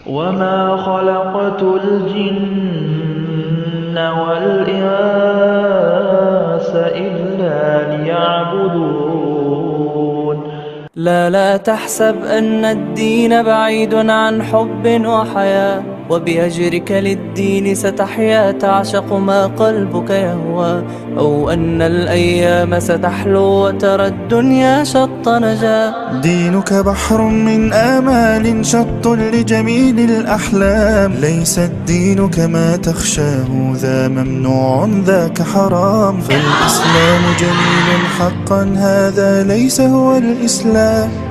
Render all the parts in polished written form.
وما خلقت الجن والإنس إلا ليعبدون. لا تحسب أن الدين بعيد عن حب وحياة، وبأجرك للدين ستحيا تعشق ما قلبك يهوى، أو أن الأيام ستحلو وترى الدنيا شط نجاة. دينك بحر من آمال شط لجميل الأحلام، ليس الدين كما تخشاه ذا ممنوع ذاك حرام، فالإسلام جميل حقا هذا ليس هو الإسلام.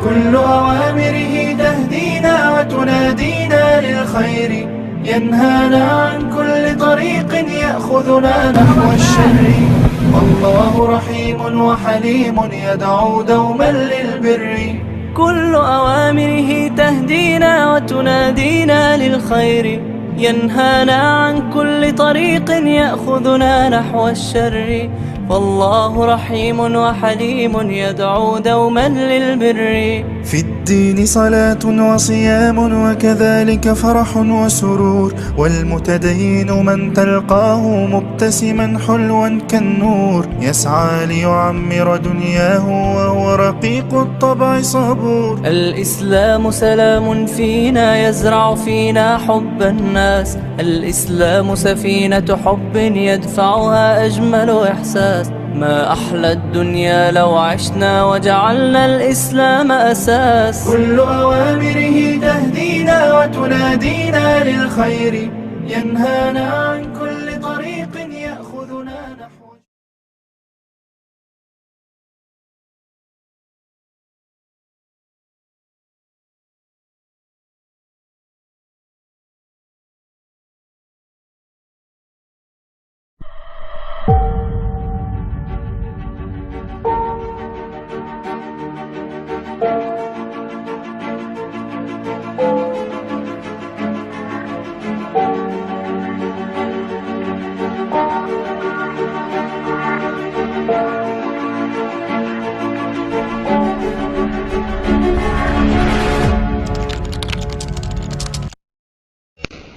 كل أوامره تهدينا وتنادينا للخير، ينهانا عن كل طريق يأخذنا نحو الشر، والله رحيم وحليم يدعو دوما للبر. كل أوامره تهدينا وتنادينا للخير، ينهانا عن كل طريق يأخذنا نحو الشر، فالله رحيم وحليم يدعو دوما للبر. في الدين صلاة وصيام وكذلك فرح وسرور، والمتدين من تلقاه مبتسما حلوا كالنور، يسعى ليعمر دنياه وهو رقيق الطبع صبور. الإسلام سلام فينا يزرع فينا حب الناس، الإسلام سفينة حب يدفعها أجمل إحساس. ما أحلى الدنيا لو عشنا وجعلنا الإسلام أساس. كل أوامره تهدينا وتنادينا للخير، ينهانا عن كل طريق يأخذنا نحو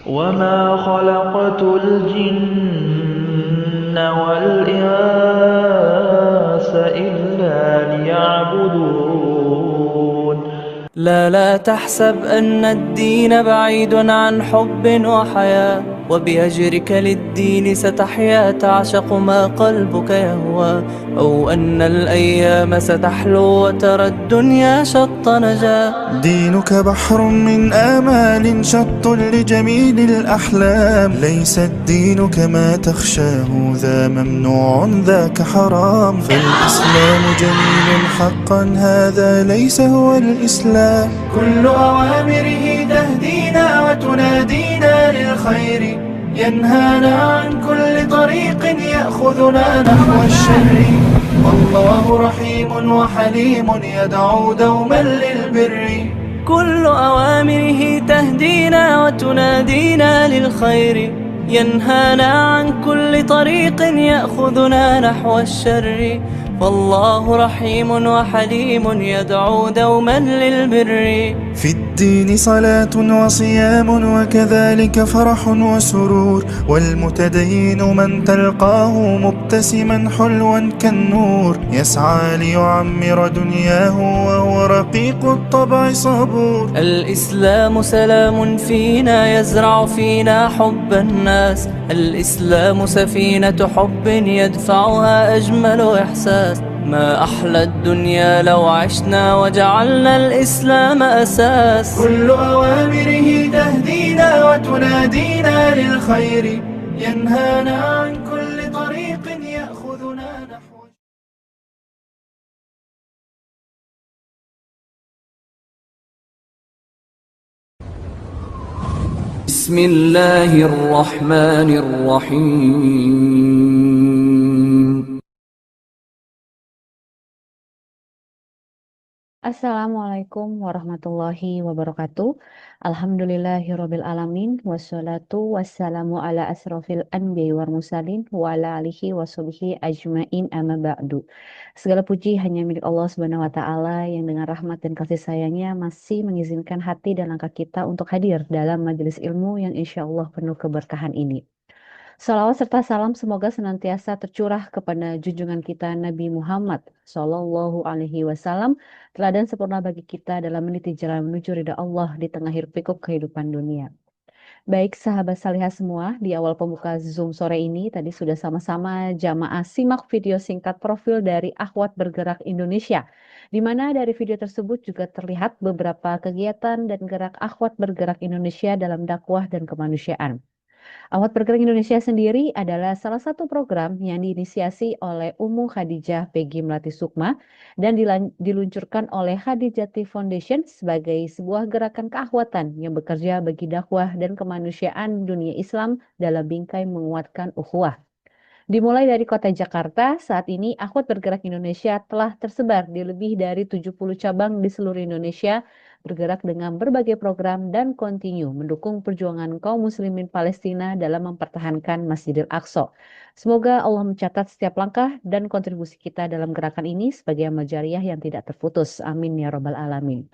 وما خلقت الجن والإنس إلا ليعبدون. لا تحسب أن الدين بعيد عن حب وحياة، وبأجرك للدين ستحيا تعشق ما قلبك يهوى، أو أن الأيام ستحلو وترى الدنيا شط نجاة. دينك بحر من آمال شط لجميل الأحلام، ليس الدين كما تخشاه ذا ممنوع ذاك حرام، فالإسلام جميل حقا هذا ليس هو الإسلام. كل أوامره تهدينا وتنادينا للخير، ينهانا عن كل طريق يأخذنا نحو الشر، والله رحيم وحليم يدعو دوما للبر. كل أوامره تهدينا وتنادينا للخير، ينهانا عن كل طريق يأخذنا نحو الشر، فالله رحيم وحليم يدعو دوما للبر. في الدين صلاة وصيام وكذلك فرح وسرور، والمتدين من تلقاه مبتسما حلوا كالنور، يسعى ليعمر دنياه وهو رقيق الطبع صبور. الإسلام سلام فينا يزرع فينا حب الناس، الإسلام سفينة حب يدفعها أجمل إحساس. ما أحلى الدنيا لو عشنا وجعلنا الإسلام أساس. كل أوامره تهدينا وتنادينا للخير، ينهانا عن كل طريق يأخذنا نحو Bismillahirrahmanirrahim. Assalamualaikum warahmatullahi wabarakatuh. Alhamdulillahirabbil alamin wassalatu wassalamu ala asrofil anbiya'i wal mursalin wa ala alihi washabihi ajmain amma ba'du. Segala puji hanya milik Allah Subhanahu wa taala yang dengan rahmat dan kasih sayangnya masih mengizinkan hati dan langkah kita untuk hadir dalam majelis ilmu yang insyaallah penuh keberkahan ini. Salawat serta salam semoga senantiasa tercurah kepada junjungan kita Nabi Muhammad Sallallahu Alaihi Wasallam, teladan sempurna bagi kita dalam meniti jalan menuju ridha Allah di tengah hiruk pikuk kehidupan dunia. Baik sahabat salihah semua, di awal pembuka Zoom sore ini tadi sudah sama-sama jamaah simak video singkat profil dari Akhwat Bergerak Indonesia, di mana dari video tersebut juga terlihat beberapa kegiatan dan gerak Akhwat Bergerak Indonesia dalam dakwah dan kemanusiaan. Awat Bergerak Indonesia sendiri adalah salah satu program yang diinisiasi oleh Ummu Khadijah Peggy Melati Sukma dan diluncurkan oleh Khadijati Foundation sebagai sebuah gerakan keakhwatan yang bekerja bagi dakwah dan kemanusiaan dunia Islam dalam bingkai menguatkan ukhuwah. Dimulai dari kota Jakarta, saat ini Akhwat Bergerak Indonesia telah tersebar di lebih dari 70 cabang di seluruh Indonesia, bergerak dengan berbagai program dan kontinu mendukung perjuangan kaum muslimin Palestina dalam mempertahankan Masjidil Aqsa. Semoga Allah mencatat setiap langkah dan kontribusi kita dalam gerakan ini sebagai amal jariah yang tidak terputus. Amin ya rabbal alamin.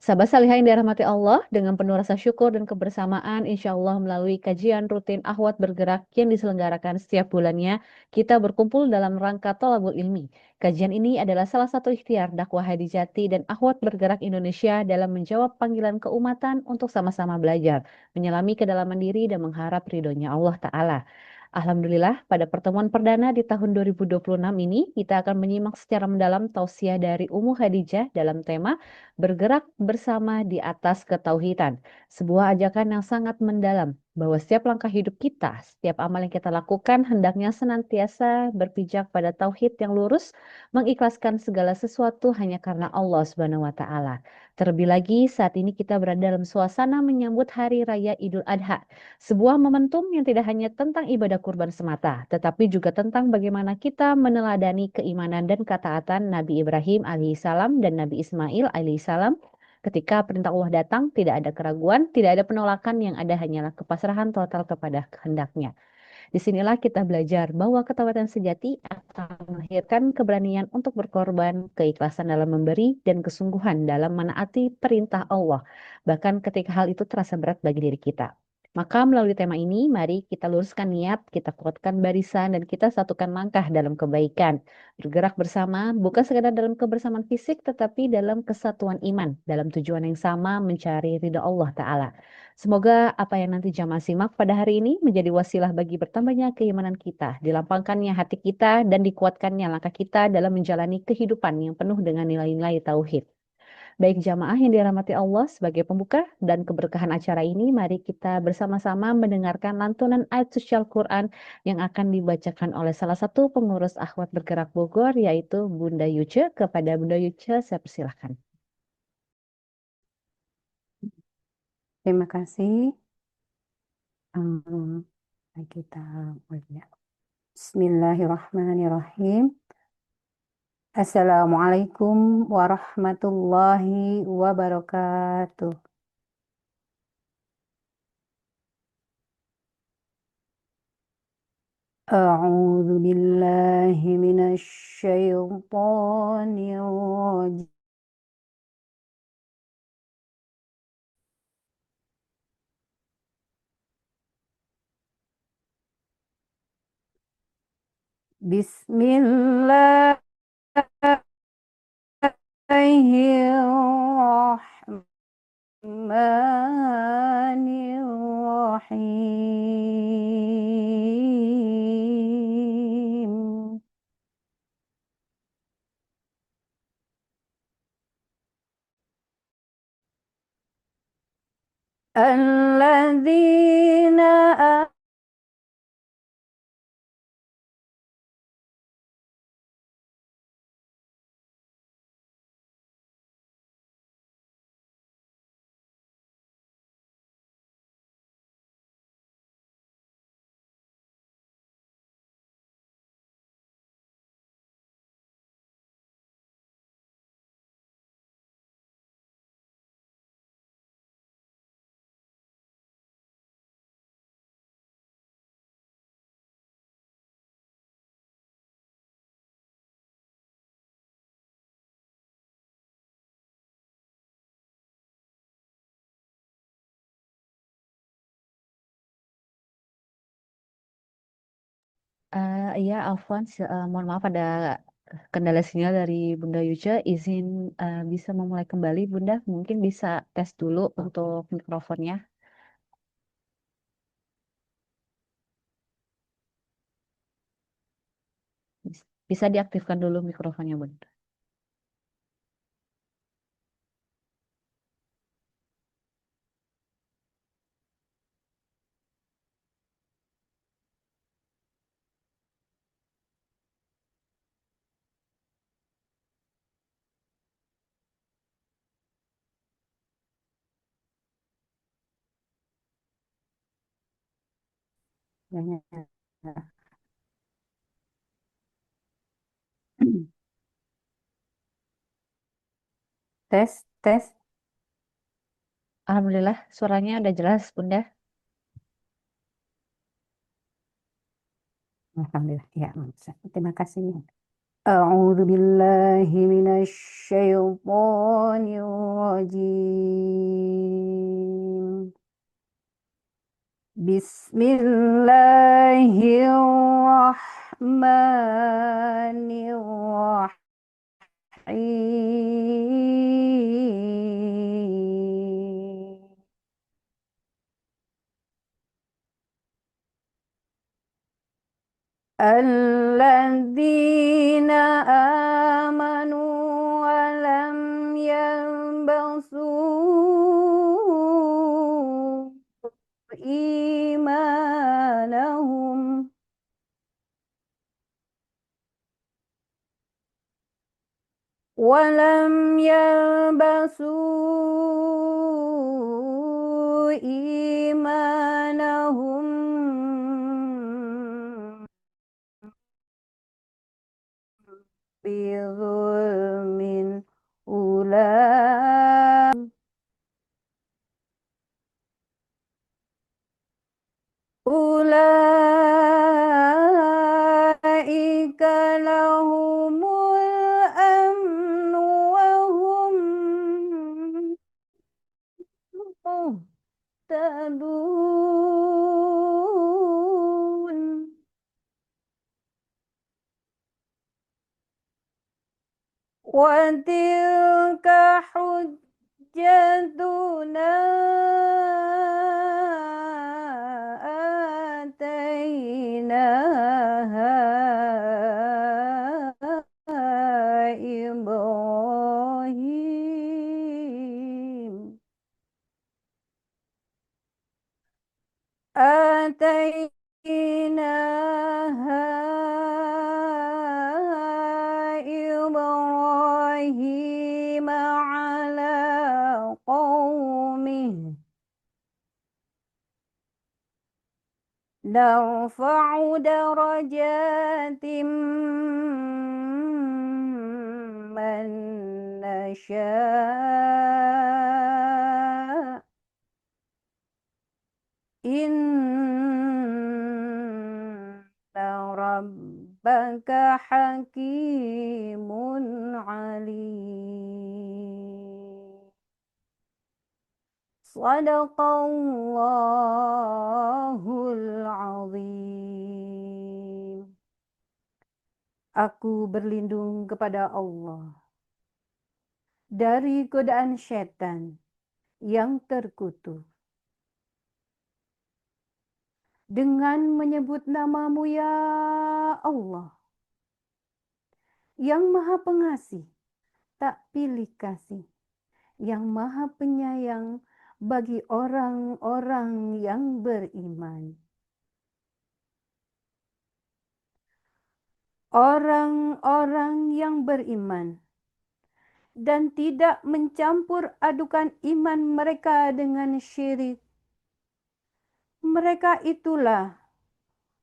Sahabat salihah yang dirahmati Allah, dengan penuh rasa syukur dan kebersamaan, insya Allah melalui kajian rutin Akhwat Bergerak yang diselenggarakan setiap bulannya, kita berkumpul dalam rangka thalabul ilmi. Kajian ini adalah salah satu ikhtiar dakwah Hadijati dan Akhwat Bergerak Indonesia dalam menjawab panggilan keumatan untuk sama-sama belajar, menyelami kedalaman diri dan mengharap ridhonya Allah Ta'ala. Alhamdulillah, pada pertemuan perdana di tahun 2026 ini, kita akan menyimak secara mendalam tausiah dari Ummu Khadijah dalam tema Bergerak bersama di atas ketauhidan. Sebuah ajakan yang sangat mendalam bahwa setiap langkah hidup kita, setiap amal yang kita lakukan hendaknya senantiasa berpijak pada tauhid yang lurus, mengikhlaskan segala sesuatu hanya karena Allah Subhanahu wa taala. Terlebih lagi saat ini kita berada dalam suasana menyambut Hari Raya Idul Adha, sebuah momentum yang tidak hanya tentang ibadah kurban semata, tetapi juga tentang bagaimana kita meneladani keimanan dan ketaatan Nabi Ibrahim alaihissalam dan Nabi Ismail alaihissalam. Ketika perintah Allah datang, tidak ada keraguan, tidak ada penolakan, yang ada hanyalah kepasrahan total kepada kehendaknya. Disinilah kita belajar bahwa ketaatan sejati akan melahirkan keberanian untuk berkorban, keikhlasan dalam memberi, dan kesungguhan dalam menaati perintah Allah, bahkan ketika hal itu terasa berat bagi diri kita. Maka melalui tema ini, mari kita luruskan niat, kita kuatkan barisan, dan kita satukan langkah dalam kebaikan. Bergerak bersama, bukan sekadar dalam kebersamaan fisik, tetapi dalam kesatuan iman, dalam tujuan yang sama mencari ridha Allah Ta'ala. Semoga apa yang nanti jamaah simak pada hari ini menjadi wasilah bagi bertambahnya keimanan kita, dilapangkannya hati kita, dan dikuatkannya langkah kita dalam menjalani kehidupan yang penuh dengan nilai-nilai tauhid. Baik jamaah yang dirahmati Allah, sebagai pembuka dan keberkahan acara ini, mari kita bersama-sama mendengarkan lantunan ayat suci Al-Quran yang akan dibacakan oleh salah satu pengurus Akhwat Bergerak Bogor, yaitu Bunda Yuce. Kepada Bunda Yuce, saya persilahkan. Terima kasih. Kita mulai. Bismillahirrahmanirrahim. Assalamualaikum warahmatullahi wabarakatuh. A'udzu billahi minasy syaithanir rajim. Bismillahirrahmanirrahim. Alladzina Iya, Afwan, mohon maaf ada kendala sinyal dari Bunda Yuce. Izin bisa memulai kembali, Bunda. Mungkin bisa tes dulu untuk mikrofonnya. Bisa diaktifkan dulu mikrofonnya, Bunda. Ya, ya, ya. Tes, tes. Alhamdulillah, suaranya udah jelas, Bunda. Alhamdulillah. Ya, terima kasih. A'udzu billahi minasy syaithanir rajim. Bismillahirrahmanirrahim. الذين آمنوا ولم يلبسوا إيمانهم إيمانهم بظلم أولئك لهم الأمن وهم مهتدون وتلك حجتنا آتيناها إبراهيم إبراهيم على قومه نرفع درجات من نشاء إن ربك حكيم عليم صدق الله العظيم. Aku berlindung kepada Allah dari godaan setan yang terkutuk. Dengan menyebut namamu ya Allah, yang maha pengasih, tak pilih kasih, yang maha penyayang bagi orang-orang yang beriman. Orang-orang yang beriman dan tidak mencampur adukan iman mereka dengan syirik. Mereka itulah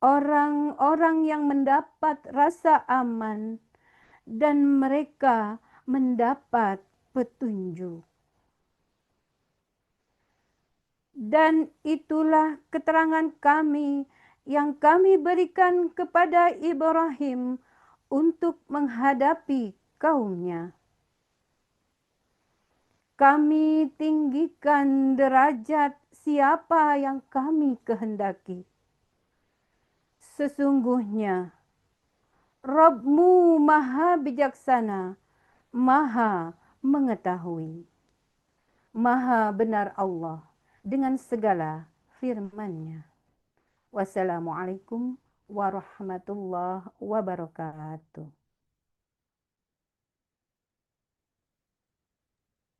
orang-orang yang mendapat rasa aman dan mereka mendapat petunjuk. Dan itulah keterangan kami yang kami berikan kepada Ibrahim untuk menghadapi kaumnya. Kami tinggikan derajat siapa yang kami kehendaki. Sesungguhnya Rabbmu maha bijaksana, maha mengetahui. Maha benar Allah dengan segala firman-Nya. Wassalamualaikum warahmatullahi wabarakatuh.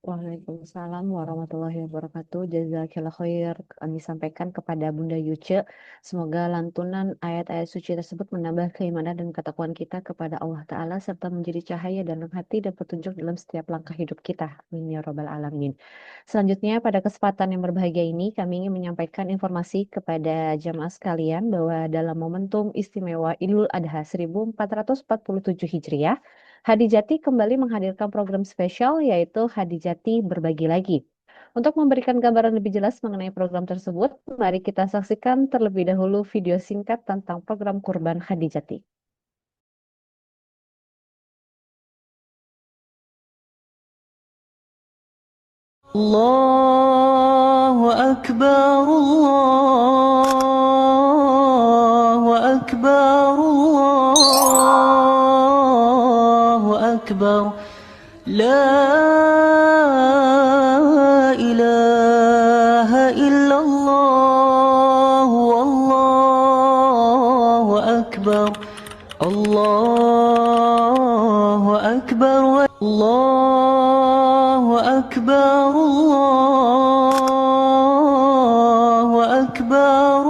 Waalaikumsalam warahmatullahi wabarakatuh. Jazakillah khair kami sampaikan kepada Bunda Yuce. Semoga lantunan ayat-ayat suci tersebut menambah keimanan dan ketakwaan kita kepada Allah Ta'ala serta menjadi cahaya dalam hati dan petunjuk dalam setiap langkah hidup kita. Amin ya Rabbal Alamin. Selanjutnya pada kesempatan yang berbahagia ini kami ingin menyampaikan informasi kepada jamaah sekalian bahwa dalam momentum istimewa Idul Adha 1447 Hijriah, Hadijati kembali menghadirkan program spesial yaitu Hadijati Berbagi Lagi. Untuk memberikan gambaran lebih jelas mengenai program tersebut, mari kita saksikan terlebih dahulu video singkat tentang program Kurban Hadijati. Allahu Akbar, Allahu Akbar, Allahu Akbar. La ilaha illallah, Allahu Akbar. Allahu Akbar, Allahu Akbar, Allahu Akbar,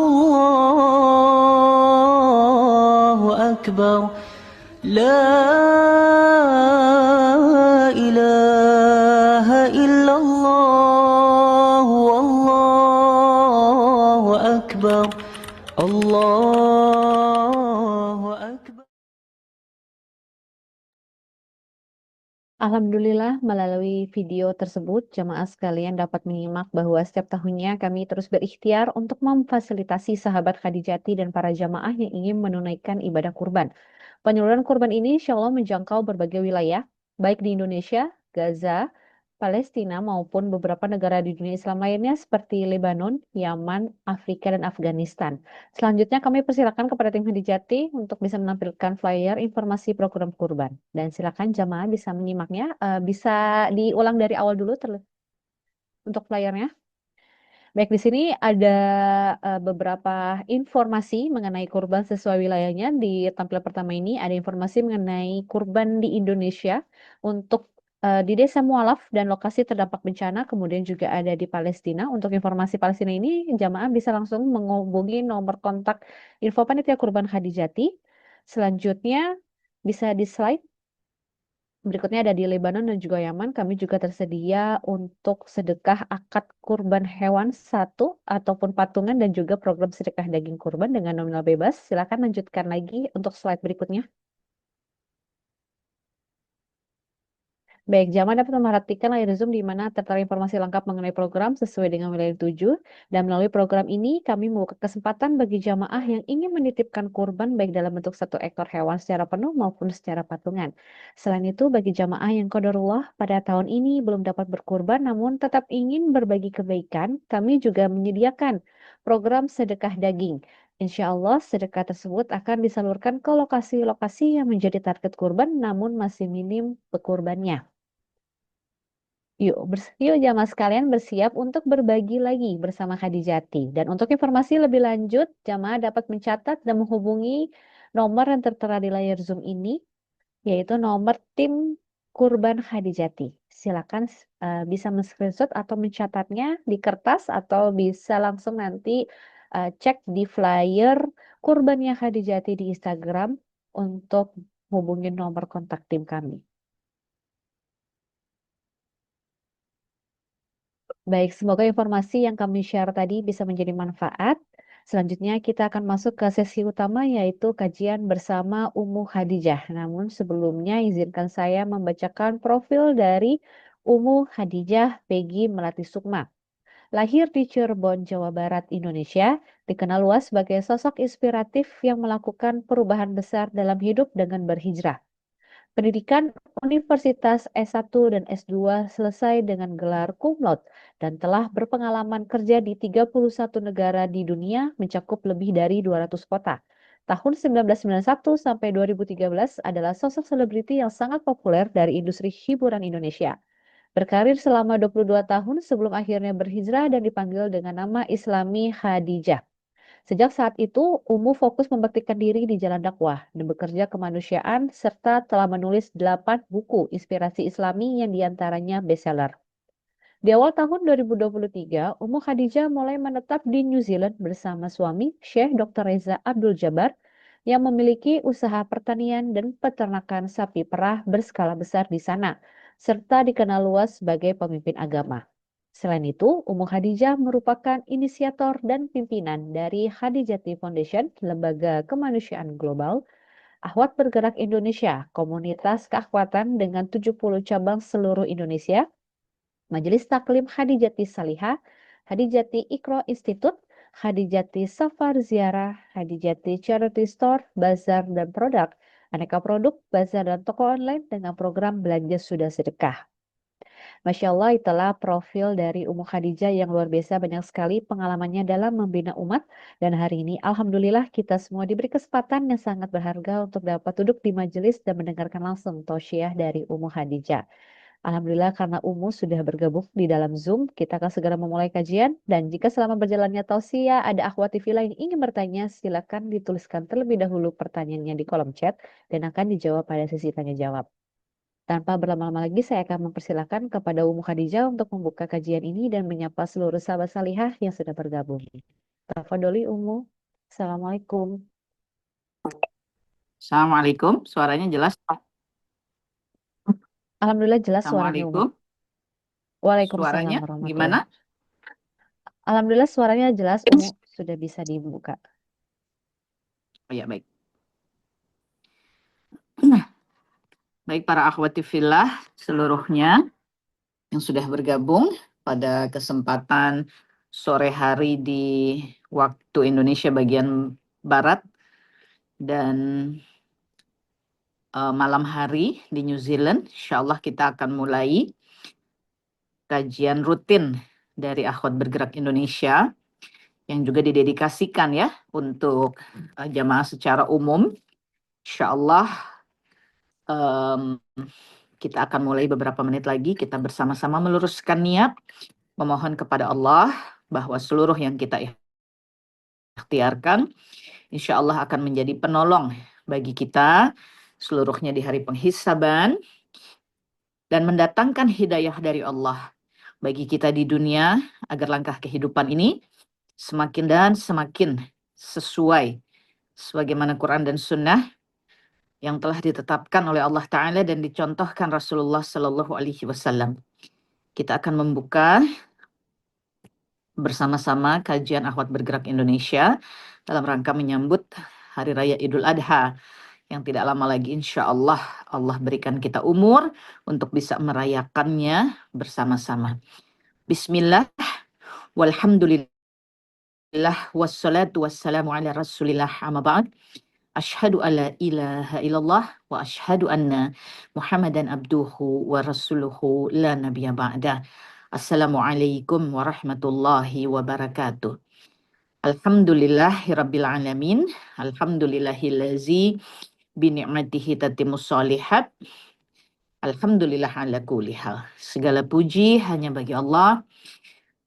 Allahu Akbar. La ilaha illallah, Allahu Akbar, Allahu Akbar. Alhamdulillah, melalui video tersebut, jamaah sekalian dapat menyimak bahwa setiap tahunnya kami terus berikhtiar untuk memfasilitasi sahabat Khadijati dan para jamaah yang ingin menunaikan ibadah kurban. Penyaluran kurban ini insya Allah menjangkau berbagai wilayah, baik di Indonesia, Gaza, Palestina, maupun beberapa negara di dunia Islam lainnya seperti Lebanon, Yaman, Afrika, dan Afghanistan. Selanjutnya kami persilakan kepada tim Hadijati untuk bisa menampilkan flyer informasi program kurban. Dan silakan jamaah bisa menyimaknya. Bisa diulang dari awal dulu untuk flyernya. Baik, di sini ada beberapa informasi mengenai kurban sesuai wilayahnya. Di tampilan pertama ini ada informasi mengenai kurban di Indonesia untuk di Desa Mualaf dan lokasi terdampak bencana, kemudian juga ada di Palestina. Untuk informasi Palestina ini, jamaah bisa langsung menghubungi nomor kontak info panitia kurban Hadijati. Selanjutnya bisa di slide. Berikutnya ada di Lebanon dan juga Yaman. Kami juga tersedia untuk sedekah akad kurban hewan satu ataupun patungan dan juga program sedekah daging kurban dengan nominal bebas. Silakan lanjutkan lagi untuk slide berikutnya. Baik, jamaah dapat memperhatikan layar Zoom di mana tertera informasi lengkap mengenai program sesuai dengan wilayah tuju. Dan melalui program ini, kami membuka kesempatan bagi jamaah yang ingin menitipkan kurban baik dalam bentuk 1 ekor hewan secara penuh maupun secara patungan. Selain itu, bagi jamaah yang qadarullah pada tahun ini belum dapat berkurban namun tetap ingin berbagi kebaikan, kami juga menyediakan program sedekah daging. Insya Allah, sedekah tersebut akan disalurkan ke lokasi-lokasi yang menjadi target kurban namun masih minim pekurbannya. Yuk jamaah sekalian bersiap untuk berbagi lagi bersama Khadijati. Dan untuk informasi lebih lanjut, jamaah dapat mencatat dan menghubungi nomor yang tertera di layar Zoom ini, yaitu nomor tim Kurban Khadijati. Silakan bisa men-screenshot atau mencatatnya di kertas atau bisa langsung nanti cek di flyer kurbannya Khadijati di Instagram untuk hubungin nomor kontak tim kami. Baik, semoga informasi yang kami share tadi bisa menjadi manfaat. Selanjutnya kita akan masuk ke sesi utama yaitu kajian bersama Ummu Khadijah. Namun sebelumnya izinkan saya membacakan profil dari Ummu Khadijah Peggy Melati Sukma. Lahir di Cirebon, Jawa Barat, Indonesia, dikenal luas sebagai sosok inspiratif yang melakukan perubahan besar dalam hidup dengan berhijrah. Pendidikan Universitas S1 dan S2 selesai dengan gelar cum laude dan telah berpengalaman kerja di 31 negara di dunia mencakup lebih dari 200 kota. Tahun 1991 sampai 2013 adalah sosok selebriti yang sangat populer dari industri hiburan Indonesia. Berkarir selama 22 tahun sebelum akhirnya berhijrah dan dipanggil dengan nama Islami Khadijah. Sejak saat itu, Umu fokus membuktikan diri di jalan dakwah dan bekerja kemanusiaan serta telah menulis 8 buku inspirasi Islami yang diantaranya bestseller. Di awal tahun 2023, Umu Khadijah mulai menetap di New Zealand bersama suami, Syekh Dr. Reza Abdul Jabbar, yang memiliki usaha pertanian dan peternakan sapi perah berskala besar di sana, serta dikenal luas sebagai pemimpin agama. Selain itu, Umu Khadijah merupakan inisiator dan pimpinan dari Khadijati Foundation, lembaga kemanusiaan global, Akhwat Bergerak Indonesia, komunitas keakhwatan dengan 70 cabang seluruh Indonesia, Majelis Taklim Khadijati Salihah, Khadijati Iqra Institute, Khadijati Safar Ziarah, Khadijati Charity Store, Bazar dan Produk, aneka produk, bazar dan toko online dengan program belanja sudah sedekah. Masya Allah, itulah profil dari Ummu Khadijah yang luar biasa, banyak sekali pengalamannya dalam membina umat. Dan hari ini Alhamdulillah kita semua diberi kesempatan yang sangat berharga untuk dapat duduk di majelis dan mendengarkan langsung tausiah dari Ummu Khadijah. Alhamdulillah karena Umu sudah bergabung di dalam Zoom, kita akan segera memulai kajian. Dan jika selama berjalannya tausiah ada akhwati fillah yang ingin bertanya, silakan dituliskan terlebih dahulu pertanyaannya di kolom chat dan akan dijawab pada sesi tanya jawab. Tanpa berlama-lama lagi, saya akan mempersilahkan kepada Umu Khadijah untuk membuka kajian ini dan menyapa seluruh sahabat salihah yang sudah bergabung. Tafadholi Umu. Assalamualaikum. Assalamualaikum, suaranya jelas? Alhamdulillah jelas suaranya Umu. Assalamualaikum, Waalaikumsalam suaranya warahmatullahi. gimana? Alhamdulillah suaranya jelas Umu, sudah bisa dibuka. Oh ya, baik. Baik para akhwati fillah seluruhnya yang sudah bergabung pada kesempatan sore hari di waktu Indonesia bagian Barat dan malam hari di New Zealand. Insya Allah kita akan mulai kajian rutin dari Akhwat Bergerak Indonesia yang juga didedikasikan ya untuk jamaah secara umum. Insya Allah kita akan mulai beberapa menit lagi. Kita bersama-sama meluruskan niat, memohon kepada Allah bahwa seluruh yang kita ikhtiarkan insya Allah akan menjadi penolong bagi kita seluruhnya di hari penghisaban dan mendatangkan hidayah dari Allah bagi kita di dunia agar langkah kehidupan ini semakin dan semakin sesuai sebagaimana Quran dan Sunnah yang telah ditetapkan oleh Allah Ta'ala dan dicontohkan Rasulullah Sallallahu Alaihi Wasallam. Kita akan membuka bersama-sama kajian Akhwat Bergerak Indonesia dalam rangka menyambut Hari Raya Idul Adha yang tidak lama lagi insya Allah Allah berikan kita umur untuk bisa merayakannya bersama-sama. Bismillah, walhamdulillah, wassalatu wassalamu ala rasulillah, amma ba'd. Asyhadu alla ilaha illallah wa asyhadu anna Muhammadan abduhu wa rasuluhu la nabiyya ba'da. Assalamualaikum warahmatullahi wabarakatuh. Alhamdulillahirabbil alamin. Alhamdulillahillazi bi ni'matihi tatimmus shalihat. Alhamdulillah ala kulli hal. Segala puji hanya bagi Allah.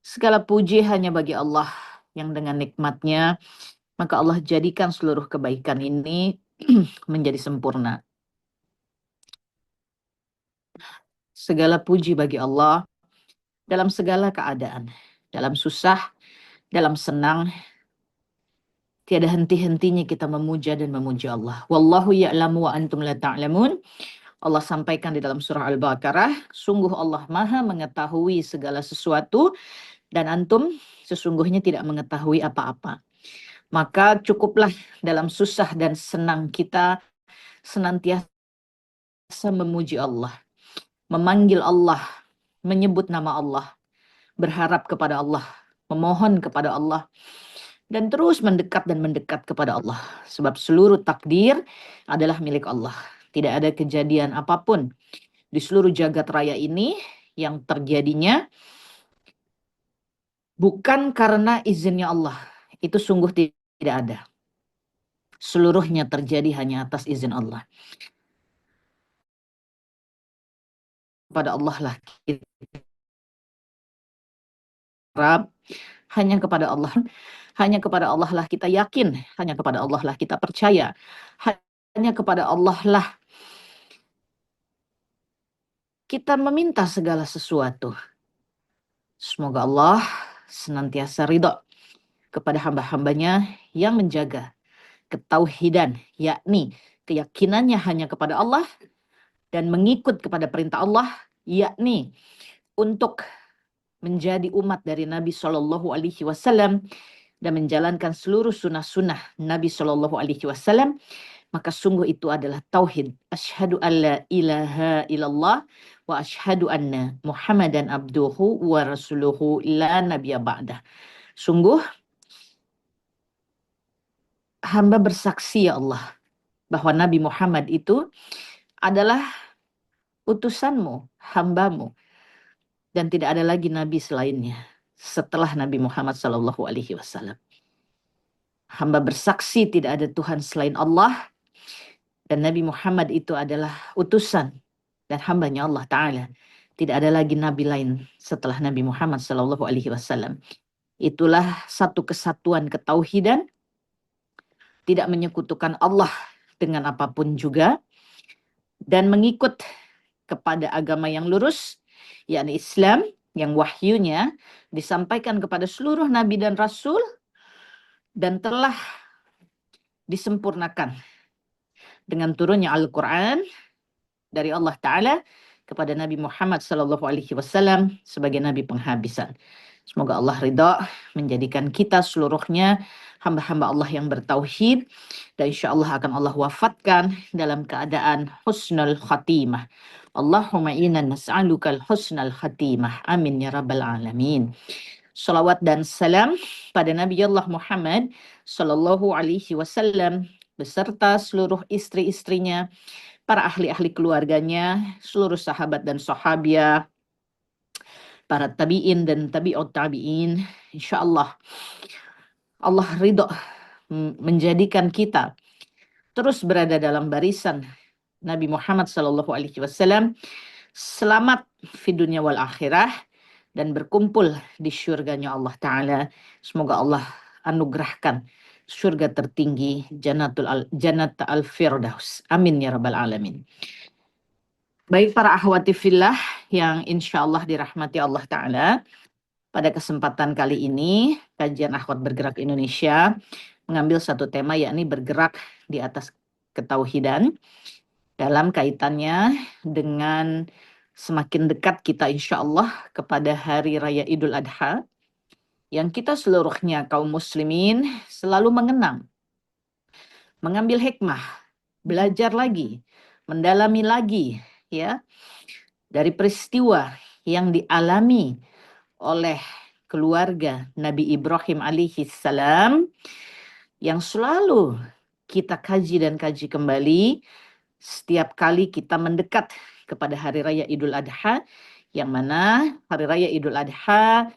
Segala puji hanya bagi Allah yang dengan nikmatnya maka Allah jadikan seluruh kebaikan ini menjadi sempurna. Segala puji bagi Allah dalam segala keadaan, dalam susah, dalam senang, tiada henti-hentinya kita memuja dan memuji Allah. Wallahu ya'lamu wa antum la ta'lamun. Allah sampaikan di dalam surah Al-Baqarah, sungguh Allah Maha mengetahui segala sesuatu dan antum sesungguhnya tidak mengetahui apa-apa. Maka cukuplah dalam susah dan senang kita senantiasa memuji Allah, memanggil Allah, menyebut nama Allah, berharap kepada Allah, memohon kepada Allah, dan terus mendekat dan mendekat kepada Allah. Sebab seluruh takdir adalah milik Allah. Tidak ada kejadian apapun di seluruh jagat raya ini yang terjadinya bukan karena izinnya Allah. Itu sungguh tidak ada. seluruhnya terjadi hanya atas izin Allah. Kepada Allah lah kita harap, hanya kepada Allah lah kita yakin, hanya kepada Allah lah kita percaya, hanya kepada Allah lah kita meminta segala sesuatu. Semoga Allah senantiasa ridho kepada hamba-hambanya yang menjaga ketauhidan, yakni keyakinannya hanya kepada Allah dan mengikut kepada perintah Allah, yakni untuk menjadi umat dari Nabi Shallallahu Alaihi Wasallam dan menjalankan seluruh sunnah-sunnah Nabi Shallallahu Alaihi Wasallam, maka sungguh itu adalah tauhid. Asyhadu an la ilaha illallah wa asyhadu anna Muhammadan abduhu wa rasuluhu la nabiyya ba'dah. Sungguh hamba bersaksi ya Allah bahwa Nabi Muhammad itu adalah utusanmu, hambamu, dan tidak ada lagi nabi selainnya setelah Nabi Muhammad Sallallahu Alaihi Wasallam. Hamba bersaksi tidak ada Tuhan selain Allah, dan Nabi Muhammad itu adalah utusan dan hambanya Allah Ta'ala. Tidak ada lagi nabi lain setelah Nabi Muhammad Sallallahu Alaihi Wasallam. Itulah satu kesatuan ketauhidan, tidak menyekutukan Allah dengan apapun juga, dan mengikut kepada agama yang lurus, yakni Islam, yang wahyunya disampaikan kepada seluruh nabi dan rasul dan telah disempurnakan dengan turunnya Al-Quran dari Allah Ta'ala kepada Nabi Muhammad SAW sebagai nabi penghabisan. Semoga Allah ridha menjadikan kita seluruhnya hamba-hamba Allah yang bertauhid, dan insya Allah akan Allah wafatkan dalam keadaan husnul khatimah. Allahumma inna nas'alukal husnul khatimah. Amin ya rabbal alamin. Salawat dan salam pada Nabi Allah Muhammad Sallallahu Alaihi Wasallam beserta seluruh istri-istrinya, para ahli-ahli keluarganya, seluruh sahabat dan sahabiah, para tabi'in dan tabi'ut tabi'in. Insyaallah Allah ridho menjadikan kita terus berada dalam barisan Nabi Muhammad Sallallahu Alaihi Wasallam, selamat di dunia wal akhirah, dan berkumpul di syurganya Allah Ta'ala. Semoga Allah anugerahkan syurga tertinggi, Jannat al-Firdaus. Amin ya rabbal alamin. Baik para akhwati fillah yang insya Allah dirahmati Allah Ta'ala, pada kesempatan kali ini kajian Akhwat Bergerak Indonesia mengambil satu tema, yakni bergerak di atas ketauhidan, dalam kaitannya dengan semakin dekat kita insya Allah kepada Hari Raya Idul Adha, yang kita seluruhnya kaum muslimin selalu mengenang, mengambil hikmah, belajar lagi, mendalami lagi ya dari peristiwa yang dialami oleh keluarga Nabi Ibrahim alaihi salam, yang selalu kita kaji dan kaji kembali setiap kali kita mendekat kepada Hari Raya Idul Adha, yang mana Hari Raya Idul Adha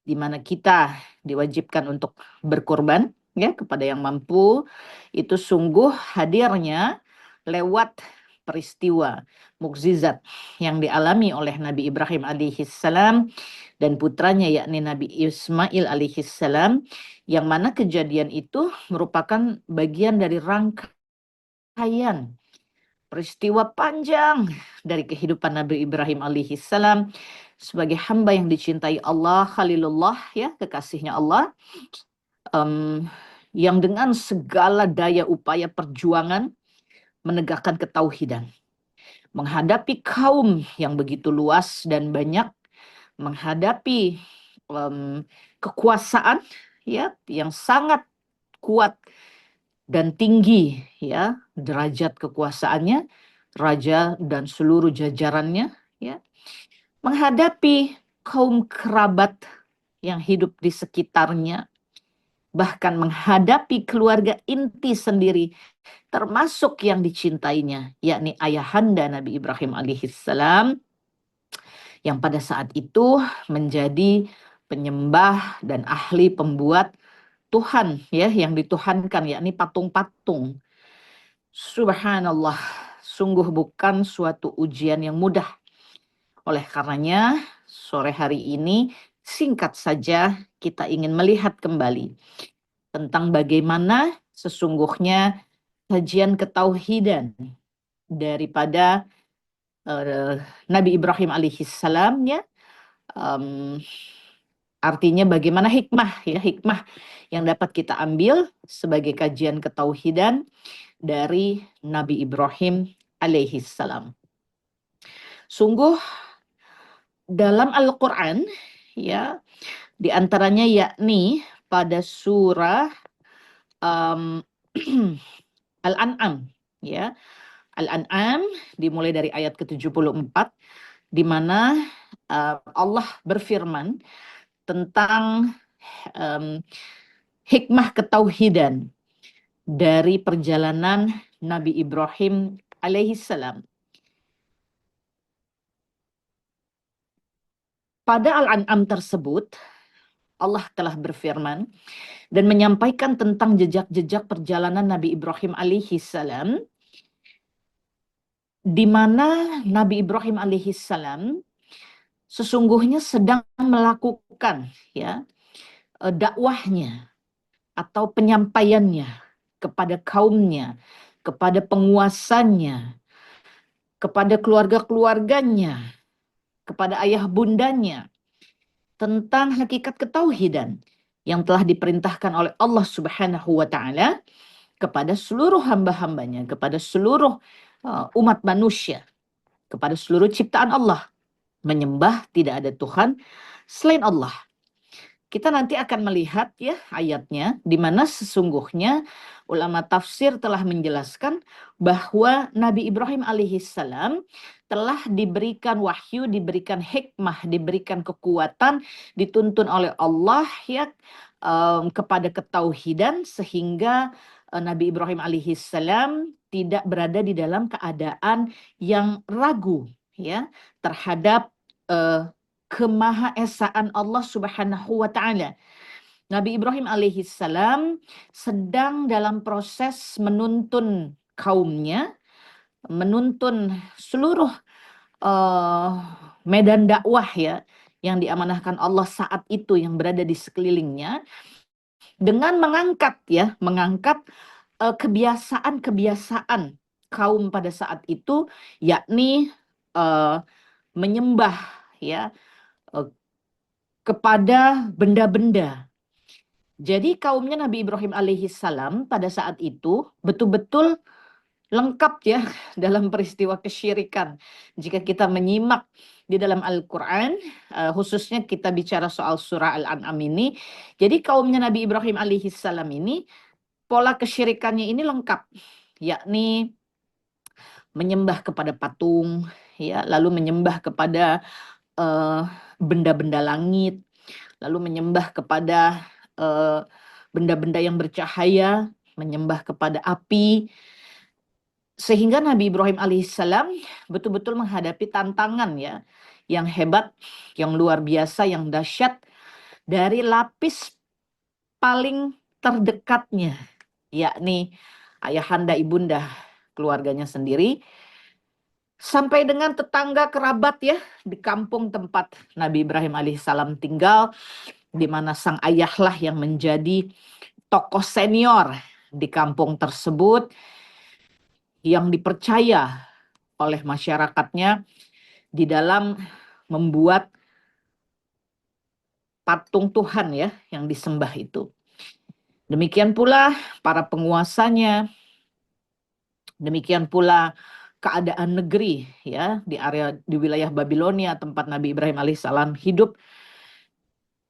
di mana kita diwajibkan untuk berkorban ya kepada yang mampu, itu sungguh hadirnya lewat peristiwa mukjizat yang dialami oleh Nabi Ibrahim alaihissalam dan putranya yakni Nabi Ismail alaihissalam, yang mana kejadian itu merupakan bagian dari rangkaian peristiwa panjang dari kehidupan Nabi Ibrahim alaihissalam sebagai hamba yang dicintai Allah, Khalilullah ya, kekasihnya Allah, yang dengan segala daya upaya perjuangan menegakkan ketauhidan, menghadapi kaum yang begitu luas dan banyak, menghadapi kekuasaan ya yang sangat kuat dan tinggi ya derajat kekuasaannya, raja dan seluruh jajarannya ya, menghadapi kaum kerabat yang hidup di sekitarnya, bahkan menghadapi keluarga inti sendiri termasuk yang dicintainya yakni ayahanda Nabi Ibrahim alaihissalam, yang pada saat itu menjadi penyembah dan ahli pembuat Tuhan ya yang dituhankan, yakni patung-patung. Subhanallah, sungguh bukan suatu ujian yang mudah. Oleh karenanya, sore hari ini singkat saja kita ingin melihat kembali tentang bagaimana sesungguhnya kajian ketauhidan daripada Nabi Ibrahim alaihissalam ya. Artinya bagaimana hikmah yang dapat kita ambil sebagai kajian ketauhidan dari Nabi Ibrahim alaihissalam. Sungguh dalam Al-Quran ya, di antaranya yakni pada surah Al-An'am ya. Al-An'am dimulai dari ayat ke-74 di mana Allah berfirman tentang hikmah ketauhidan dari perjalanan Nabi Ibrahim alaihissalam. Pada Al-An'am tersebut, Allah telah berfirman dan menyampaikan tentang jejak-jejak perjalanan Nabi Ibrahim alaihissalam, di mana Nabi Ibrahim alaihissalam sesungguhnya sedang melakukan ya dakwahnya atau penyampaiannya kepada kaumnya, kepada penguasanya, kepada keluarga-keluarganya, kepada ayah bundanya tentang hakikat ketauhidan yang telah diperintahkan oleh Allah Subhanahu wa taala kepada seluruh hamba-hambanya, kepada seluruh umat manusia, kepada seluruh ciptaan Allah, menyembah tidak ada Tuhan selain Allah. Kita nanti akan melihat ya ayatnya di mana sesungguhnya ulama tafsir telah menjelaskan bahwa Nabi Ibrahim alaihissalam telah diberikan wahyu, diberikan hikmah, diberikan kekuatan, dituntun oleh Allah ya kepada ketauhidan sehingga Nabi Ibrahim alaihissalam tidak berada di dalam keadaan yang ragu ya terhadap kemahaesaan Allah Subhanahu wa taala. Nabi Ibrahim alaihissalam sedang dalam proses menuntun kaumnya, menuntun seluruh medan dakwah ya yang diamanahkan Allah saat itu yang berada di sekelilingnya, dengan mengangkat kebiasaan-kebiasaan kaum pada saat itu, yakni menyembah ya kepada benda-benda. Jadi kaumnya Nabi Ibrahim alaihissalam pada saat itu betul-betul lengkap ya dalam peristiwa kesyirikan. Jika kita menyimak di dalam Al-Quran, khususnya kita bicara soal surah Al-An'am ini, jadi kaumnya Nabi Ibrahim alaihissalam ini pola kesyirikannya ini lengkap, yakni menyembah kepada patung, ya, lalu menyembah kepada benda-benda langit, lalu menyembah kepada benda-benda yang bercahaya, menyembah kepada api, sehingga Nabi Ibrahim alaihissalam betul-betul menghadapi tantangan ya yang hebat, yang luar biasa, yang dahsyat dari lapis paling terdekatnya, yakni ayahanda ibunda keluarganya sendiri, sampai dengan tetangga kerabat ya di kampung tempat Nabi Ibrahim alaihissalam tinggal, di mana sang ayahlah yang menjadi tokoh senior di kampung tersebut yang dipercaya oleh masyarakatnya di dalam membuat patung Tuhan ya yang disembah itu. Demikian pula para penguasanya, demikian pula keadaan negeri ya di wilayah Babilonia tempat Nabi Ibrahim alaihissalam hidup,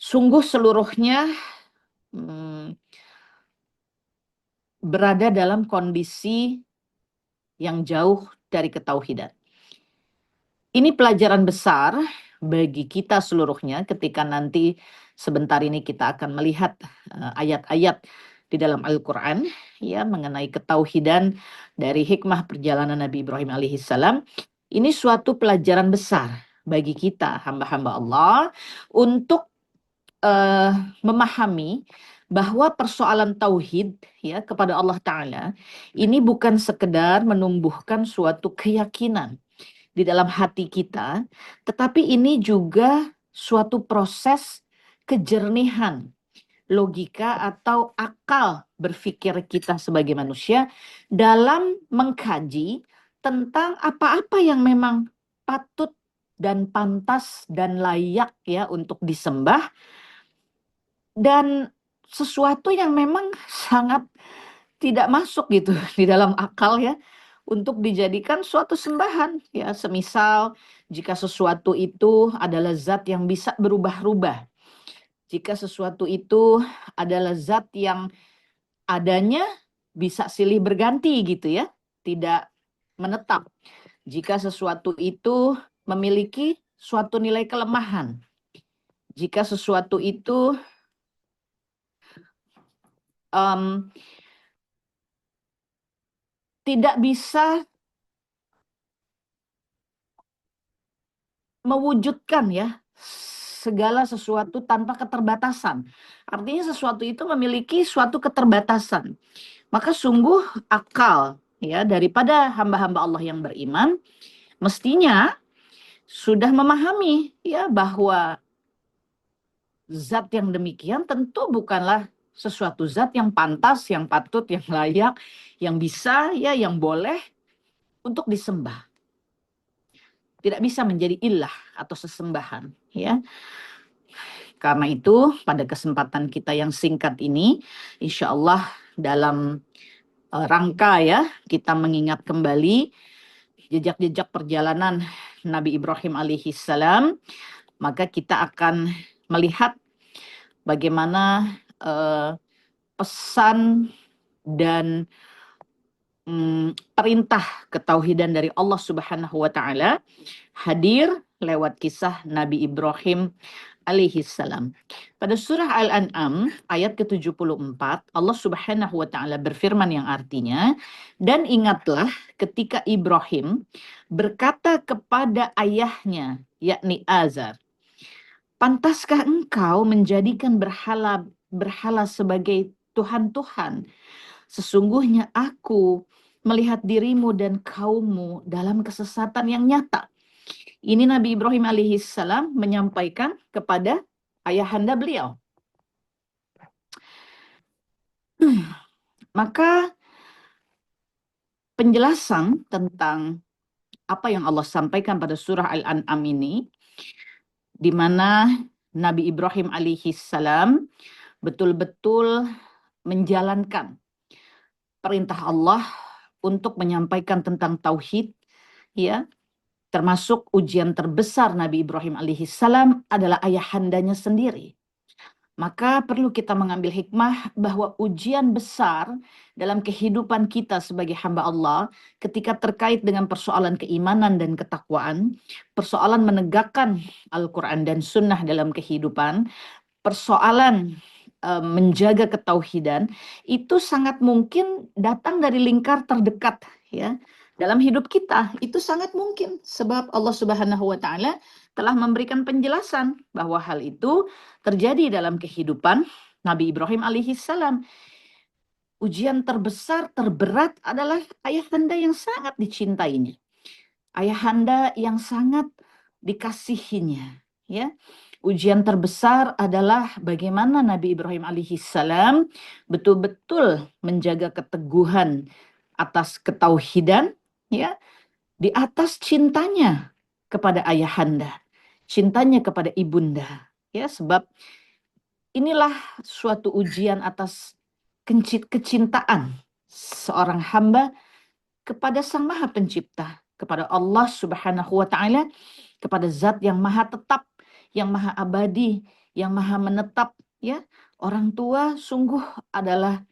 sungguh seluruhnya berada dalam kondisi yang jauh dari ketauhidan. Ini pelajaran besar bagi kita seluruhnya ketika nanti sebentar ini kita akan melihat ayat-ayat di dalam Al-Quran ya mengenai ketauhidan dari hikmah perjalanan Nabi Ibrahim alaihissalam. Ini suatu pelajaran besar bagi kita hamba-hamba Allah untuk memahami bahwa persoalan tauhid ya kepada Allah Ta'ala ini bukan sekedar menumbuhkan suatu keyakinan di dalam hati kita, tetapi ini juga suatu proses kejernihan logika atau akal berpikir kita sebagai manusia dalam mengkaji tentang apa-apa yang memang patut dan pantas dan layak ya untuk disembah, dan sesuatu yang memang sangat tidak masuk gitu di dalam akal ya untuk dijadikan suatu sembahan ya. Semisal jika sesuatu itu adalah zat yang bisa berubah-ubah, jika sesuatu itu adalah zat yang adanya bisa silih berganti gitu ya, tidak menetap. Jika sesuatu itu memiliki suatu nilai kelemahan, jika sesuatu itu tidak bisa mewujudkan ya segala sesuatu tanpa keterbatasan. Artinya sesuatu itu memiliki suatu keterbatasan. Maka sungguh akal ya daripada hamba-hamba Allah yang beriman mestinya sudah memahami ya bahwa zat yang demikian tentu bukanlah sesuatu zat yang pantas, yang patut, yang layak, yang bisa ya, yang boleh untuk disembah. Tidak bisa menjadi ilah atau sesembahan ya. Karena itu pada kesempatan kita yang singkat ini, insya Allah dalam rangka ya kita mengingat kembali jejak-jejak perjalanan Nabi Ibrahim alaihi salam, maka kita akan melihat bagaimana pesan dan perintah ketauhidan dari Allah Subhanahu wa taala hadir lewat kisah Nabi Ibrahim alaihi salam. Pada surah Al-An'am ayat ke-74 Allah Subhanahu wa taala berfirman yang artinya, dan ingatlah ketika Ibrahim berkata kepada ayahnya yakni Azar, pantaskah engkau menjadikan berhala sebagai Tuhan-Tuhan? Sesungguhnya aku melihat dirimu dan kaummu dalam kesesatan yang nyata. Ini Nabi Ibrahim alaihissalam menyampaikan kepada ayahanda beliau. Maka penjelasan tentang apa yang Allah sampaikan pada surah Al-An'am ini, di mana Nabi Ibrahim alaihissalam betul-betul menjalankan perintah Allah untuk menyampaikan tentang tauhid ya, termasuk ujian terbesar Nabi Ibrahim alaihissalam adalah ayahandanya sendiri. Maka perlu kita mengambil hikmah bahwa ujian besar dalam kehidupan kita sebagai hamba Allah ketika terkait dengan persoalan keimanan dan ketakwaan, persoalan menegakkan Al-Quran dan Sunnah dalam kehidupan, persoalan menjaga ketauhidan, itu sangat mungkin datang dari lingkar terdekat ya dalam hidup kita. Itu sangat mungkin sebab Allah Subhanahu wa taala telah memberikan penjelasan bahwa hal itu terjadi dalam kehidupan Nabi Ibrahim alaihissalam. Ujian terbesar, terberat adalah ayahanda yang sangat dicintainya, ayahanda yang sangat dikasihinya ya. Ujian terbesar adalah bagaimana Nabi Ibrahim alaihissalam betul-betul menjaga keteguhan atas ketauhidan ya, di atas cintanya kepada ayahanda, cintanya kepada ibunda ya. Sebab inilah suatu ujian atas kecintaan seorang hamba kepada Sang Maha Pencipta, kepada Allah Subhanahu wa taala, kepada zat yang maha tetap, yang maha abadi, yang maha menetap ya. Orang tua sungguh adalah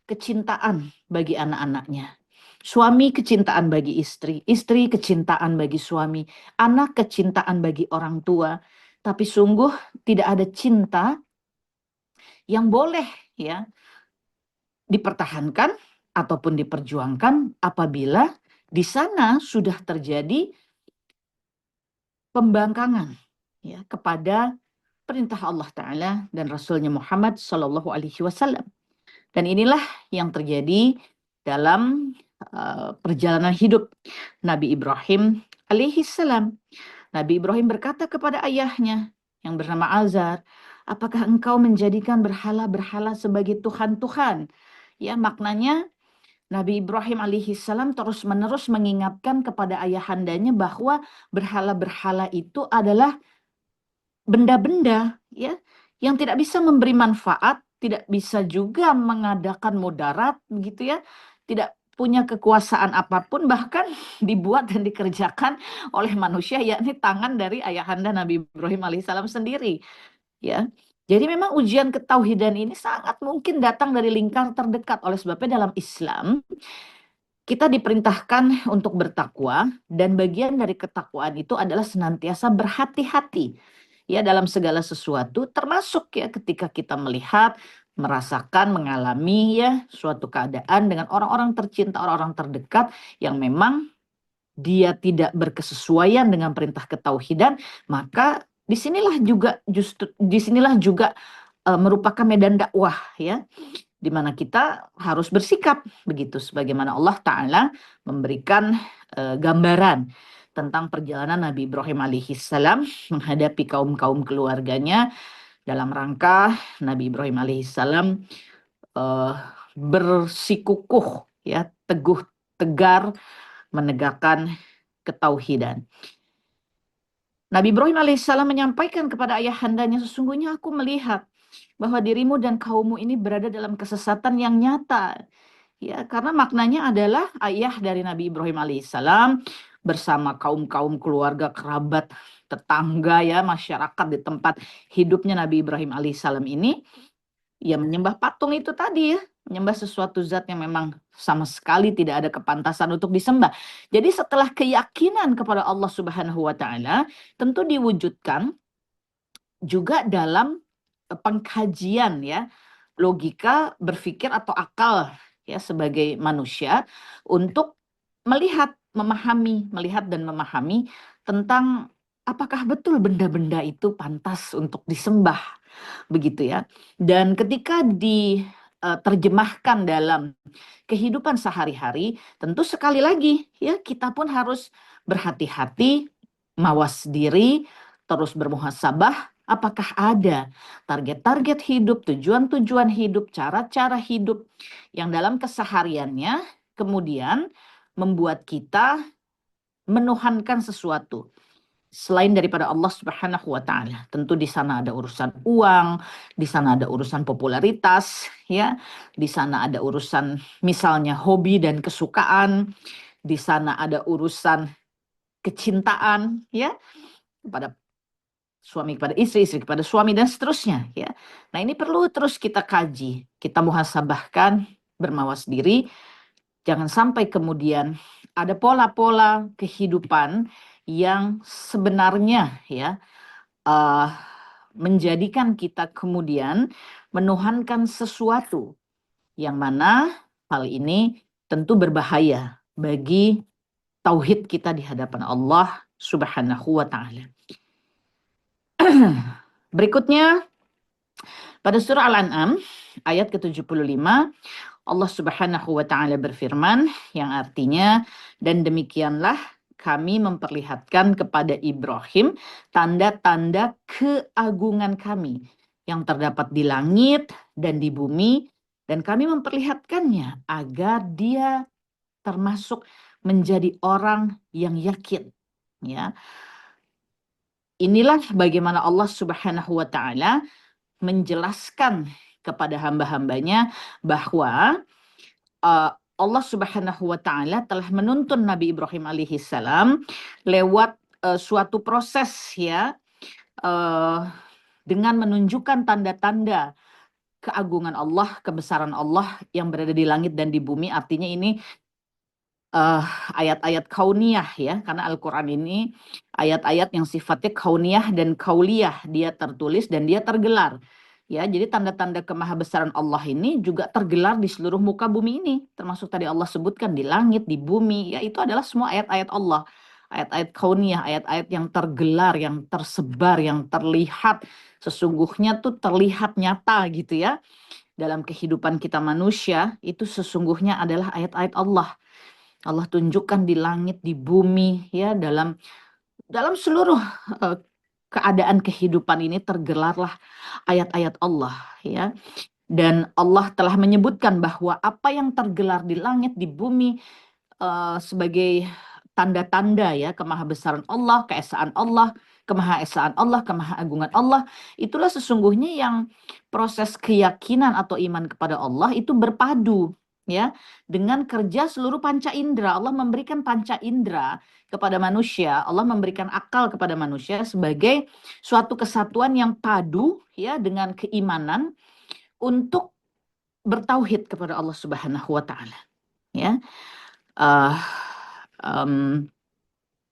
kecintaan bagi anak-anaknya. Suami kecintaan bagi istri, istri kecintaan bagi suami, anak kecintaan bagi orang tua. Tapi sungguh tidak ada cinta yang boleh ya dipertahankan ataupun diperjuangkan apabila di sana sudah terjadi pembangkangan ya kepada perintah Allah Ta'ala dan Rasulnya Muhammad Sallallahu Alaihi Wasallam. Dan inilah yang terjadi dalam perjalanan hidup Nabi Ibrahim alaihi salam. Nabi Ibrahim berkata kepada ayahnya yang bernama Azar, apakah engkau menjadikan berhala-berhala sebagai Tuhan-Tuhan? Ya, maknanya Nabi Ibrahim alaihi salam terus-menerus mengingatkan kepada ayahandanya bahwa berhala-berhala itu adalah benda-benda ya yang tidak bisa memberi manfaat, tidak bisa juga mengadakan mudarat begitu ya, tidak punya kekuasaan apapun, bahkan dibuat dan dikerjakan oleh manusia, yakni tangan dari ayahanda Nabi Ibrahim alaihissalam sendiri ya. Jadi memang ujian ketauhidan ini sangat mungkin datang dari lingkar terdekat. Oleh sebabnya dalam Islam kita diperintahkan untuk bertakwa, dan bagian dari ketakwaan itu adalah senantiasa berhati-hati ya dalam segala sesuatu, termasuk ya ketika kita melihat, merasakan, mengalami ya suatu keadaan dengan orang-orang tercinta, orang-orang terdekat yang memang dia tidak berkesesuaian dengan perintah ketauhidan, maka disinilah juga merupakan medan dakwah ya, di mana kita harus bersikap begitu, sebagaimana Allah Ta'ala memberikan gambaran tentang perjalanan Nabi Ibrahim alaihissalam menghadapi kaum-kaum keluarganya dalam rangka Nabi Ibrahim alaihissalam bersikukuh ya, teguh tegar menegakkan ketauhidan. Nabi Ibrahim alaihissalam menyampaikan kepada ayahandanya, sesungguhnya aku melihat bahwa dirimu dan kaummu ini berada dalam kesesatan yang nyata. Ya, karena maknanya adalah ayah dari Nabi Ibrahim alaihissalam bersama kaum-kaum keluarga, kerabat, tetangga ya, masyarakat di tempat hidupnya Nabi Ibrahim alaihissalam ini ya menyembah patung itu tadi ya, menyembah sesuatu zat yang memang sama sekali tidak ada kepantasan untuk disembah. Jadi setelah keyakinan kepada Allah Subhanahu wa taala tentu diwujudkan juga dalam pengkajian ya, logika berpikir atau akal ya sebagai manusia untuk melihat dan memahami tentang apakah betul benda-benda itu pantas untuk disembah begitu ya. Dan ketika diterjemahkan dalam kehidupan sehari-hari, tentu sekali lagi ya kita pun harus berhati-hati, mawas diri, terus bermuhasabah. Apakah ada target-target hidup, tujuan-tujuan hidup, cara-cara hidup yang dalam kesehariannya kemudian membuat kita menuhankan sesuatu selain daripada Allah Subhanahu wa taala. Tentu di sana ada urusan uang, di sana ada urusan popularitas, ya. Di sana ada urusan misalnya hobi dan kesukaan, di sana ada urusan kecintaan, ya. Kepada suami kepada istri, istri kepada suami dan seterusnya, ya. Nah, ini perlu terus kita kaji, kita muhasabahkan, bermawas diri. Jangan sampai kemudian ada pola-pola kehidupan yang sebenarnya ya menjadikan kita kemudian menuhankan sesuatu yang mana hal ini tentu berbahaya bagi tauhid kita di hadapan Allah Subhanahu wa taala. Berikutnya pada surah Al-An'am ayat ke-75 Allah Subhanahu wa taala berfirman yang artinya, dan demikianlah kami memperlihatkan kepada Ibrahim tanda-tanda keagungan kami yang terdapat di langit dan di bumi, dan kami memperlihatkannya agar dia termasuk menjadi orang yang yakin, ya. Inilah bagaimana Allah Subhanahu wa taala menjelaskan kepada hamba-hambanya bahwa Allah Subhanahu wa taala telah menuntun Nabi Ibrahim alaihissalam lewat suatu proses ya, dengan menunjukkan tanda-tanda keagungan Allah, kebesaran Allah yang berada di langit dan di bumi. Artinya ini ayat-ayat kauniyah ya, karena Al-Quran ini ayat-ayat yang sifatnya kauniyah dan kauliyah, dia tertulis dan dia tergelar. Ya, jadi tanda-tanda kemahabesaran Allah ini juga tergelar di seluruh muka bumi ini, termasuk tadi Allah sebutkan di langit, di bumi, ya itu adalah semua ayat-ayat Allah. ayat-ayat kauniyah, ayat-ayat yang tergelar, yang tersebar, yang terlihat, sesungguhnya tuh terlihat nyata gitu ya dalam kehidupan kita manusia, itu sesungguhnya adalah ayat-ayat Allah. Allah tunjukkan di langit, di bumi, ya dalam seluruh eh, keadaan kehidupan ini tergelarlah ayat-ayat Allah, ya. Dan Allah telah menyebutkan bahwa apa yang tergelar di langit, di bumi sebagai tanda-tanda ya kemahabesaran Allah, keesaan Allah, kemahaesaan Allah, kemahaagungan Allah, itulah sesungguhnya yang proses keyakinan atau iman kepada Allah itu berpadu ya dengan kerja seluruh panca indera. Allah memberikan panca indera kepada manusia, Allah memberikan akal kepada manusia sebagai suatu kesatuan yang padu ya dengan keimanan untuk bertauhid kepada Allah Subhanahu wa taala ya. Uh,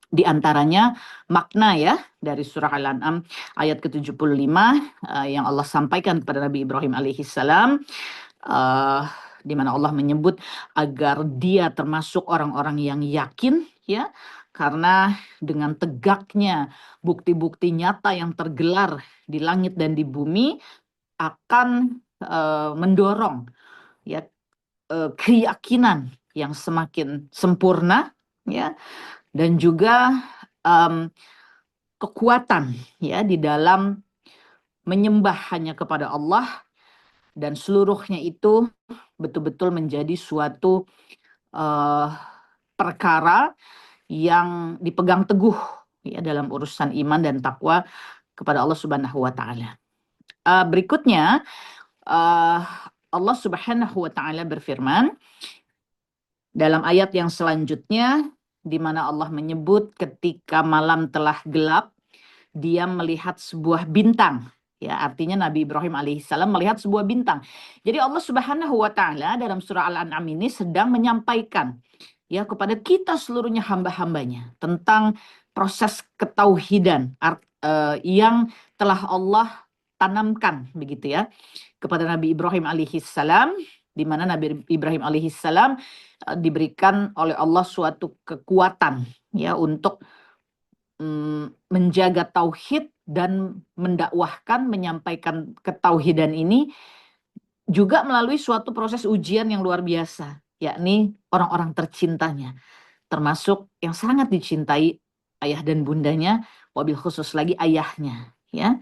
di antaranya makna ya dari surah Al-An'am ayat ke-75 yang Allah sampaikan kepada Nabi Ibrahim alaihissalam, di mana Allah menyebut agar dia termasuk orang-orang yang yakin ya, karena dengan tegaknya bukti-bukti nyata yang tergelar di langit dan di bumi akan mendorong ya keyakinan yang semakin sempurna ya, dan juga kekuatan ya di dalam menyembah hanya kepada Allah, dan seluruhnya itu betul-betul menjadi suatu perkara yang dipegang teguh ya dalam urusan iman dan takwa kepada Allah Subhanahu wa taala. Berikutnya Allah Subhanahu wa taala berfirman dalam ayat yang selanjutnya, di mana Allah menyebut ketika malam telah gelap, dia melihat sebuah bintang. Ya, artinya Nabi Ibrahim alaihissalam melihat sebuah bintang. Jadi Allah Subhanahu wa taala dalam surah Al-An'am ini sedang menyampaikan ya kepada kita seluruhnya hamba-hambanya tentang proses ketauhidan yang telah Allah tanamkan begitu ya kepada Nabi Ibrahim alaihissalam, di mana Nabi Ibrahim alaihissalam diberikan oleh Allah suatu kekuatan ya untuk menjaga tauhid dan mendakwahkan, menyampaikan ketauhidan ini juga melalui suatu proses ujian yang luar biasa, yakni orang-orang tercintanya, termasuk yang sangat dicintai ayah dan bundanya, wabil khusus lagi ayahnya ya.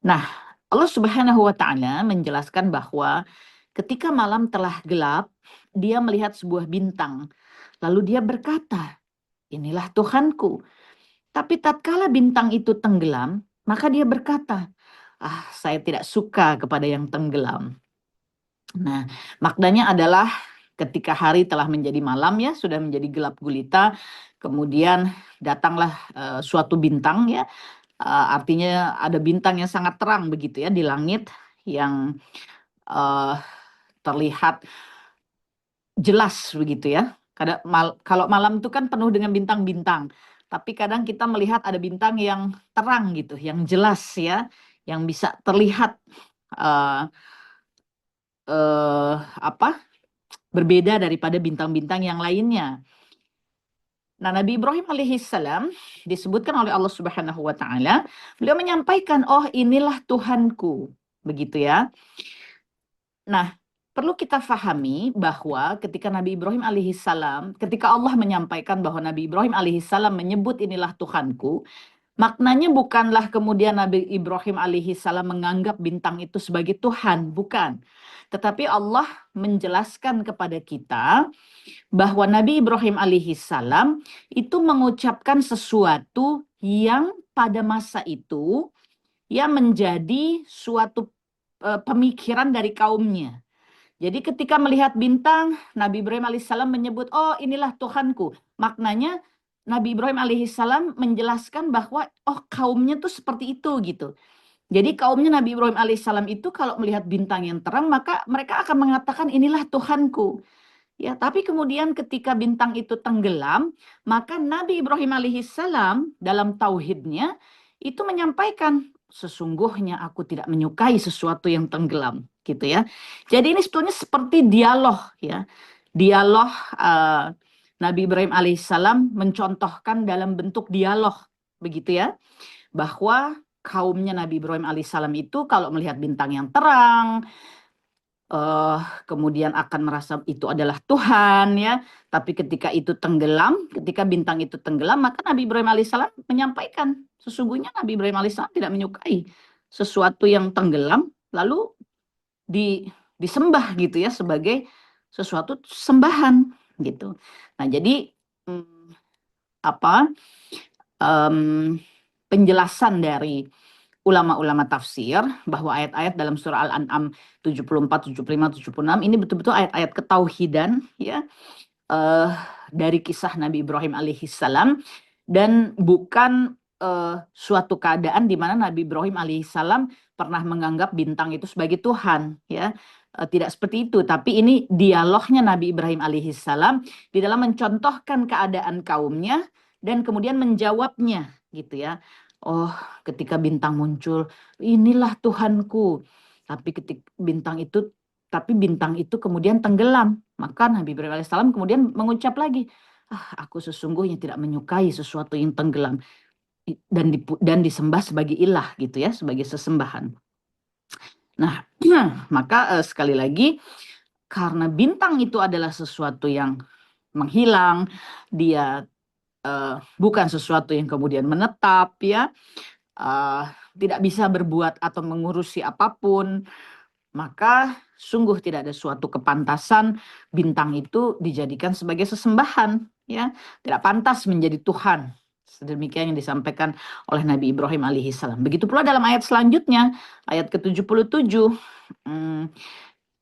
Nah, Allah Subhanahu wa taala menjelaskan bahwa ketika malam telah gelap, dia melihat sebuah bintang. Lalu dia berkata, inilah Tuhanku. Tapi tatkala bintang itu tenggelam, maka dia berkata, saya tidak suka kepada yang tenggelam. Nah, maknanya adalah ketika hari telah menjadi malam ya, sudah menjadi gelap gulita, kemudian datanglah suatu bintang ya, artinya ada bintang yang sangat terang begitu ya di langit yang terlihat jelas begitu ya. Kalau malam itu kan penuh dengan bintang-bintang, tapi kadang kita melihat ada bintang yang terang gitu, yang jelas ya, yang bisa terlihat berbeda daripada bintang-bintang yang lainnya. Nah, Nabi Ibrahim alaihissalam disebutkan oleh Allah Subhanahu wa taala, beliau menyampaikan, oh inilah Tuhanku, begitu ya. Nah, perlu kita fahami bahwa ketika Nabi Ibrahim alaihissalam, ketika Allah menyampaikan bahwa Nabi Ibrahim alaihissalam menyebut inilah Tuhanku, maknanya bukanlah kemudian Nabi Ibrahim alaihissalam menganggap bintang itu sebagai Tuhan, bukan. Tetapi Allah menjelaskan kepada kita bahwa Nabi Ibrahim alaihissalam itu mengucapkan sesuatu yang pada masa itu ya menjadi suatu pemikiran dari kaumnya. Jadi ketika melihat bintang, Nabi Ibrahim alaihissalam menyebut, oh inilah Tuhanku. Maknanya Nabi Ibrahim alaihissalam menjelaskan bahwa oh kaumnya tuh seperti itu gitu. Jadi kaumnya Nabi Ibrahim alaihissalam itu kalau melihat bintang yang terang, maka mereka akan mengatakan inilah Tuhanku. Ya, tapi kemudian ketika bintang itu tenggelam, maka Nabi Ibrahim alaihissalam dalam tauhidnya itu menyampaikan, sesungguhnya aku tidak menyukai sesuatu yang tenggelam, gitu ya. Jadi ini sebetulnya seperti dialog ya, dialog Nabi Ibrahim alaihissalam mencontohkan dalam bentuk dialog, begitu ya, bahwa kaumnya Nabi Ibrahim alaihissalam itu kalau melihat bintang yang terang, kemudian akan merasa itu adalah Tuhan ya. Tapi ketika itu tenggelam, ketika bintang itu tenggelam, maka Nabi Ibrahim alaihissalam menyampaikan sesungguhnya Nabi Ibrahim alaihissalam tidak menyukai sesuatu yang tenggelam lalu disembah gitu ya sebagai sesuatu sembahan gitu. Nah jadi apa penjelasan dari ulama-ulama tafsir bahwa ayat-ayat dalam surah Al-An'am 74, 75, 76 ini betul-betul ayat-ayat ketauhidan ya, dari kisah Nabi Ibrahim alaihissalam, dan bukan suatu keadaan di mana Nabi Ibrahim alaihissalam pernah menganggap bintang itu sebagai Tuhan ya. Tidak seperti itu, tapi ini dialognya Nabi Ibrahim alaihissalam di dalam mencontohkan keadaan kaumnya dan kemudian menjawabnya gitu ya. Oh, ketika bintang muncul, inilah Tuhanku. Tapi bintang itu kemudian tenggelam. Maka Nabi Ibrahim alaihissalam kemudian mengucap lagi, aku sesungguhnya tidak menyukai sesuatu yang tenggelam dan disembah sebagai ilah gitu ya, sebagai sesembahan. Nah, maka sekali lagi karena bintang itu adalah sesuatu yang menghilang, dia bukan sesuatu yang kemudian menetap ya, tidak bisa berbuat atau mengurusi apapun, maka sungguh tidak ada suatu kepantasan bintang itu dijadikan sebagai sesembahan ya, tidak pantas menjadi Tuhan. Sedemikian yang disampaikan oleh Nabi Ibrahim alaihissalam. Begitu pula dalam ayat selanjutnya, ayat ke-77,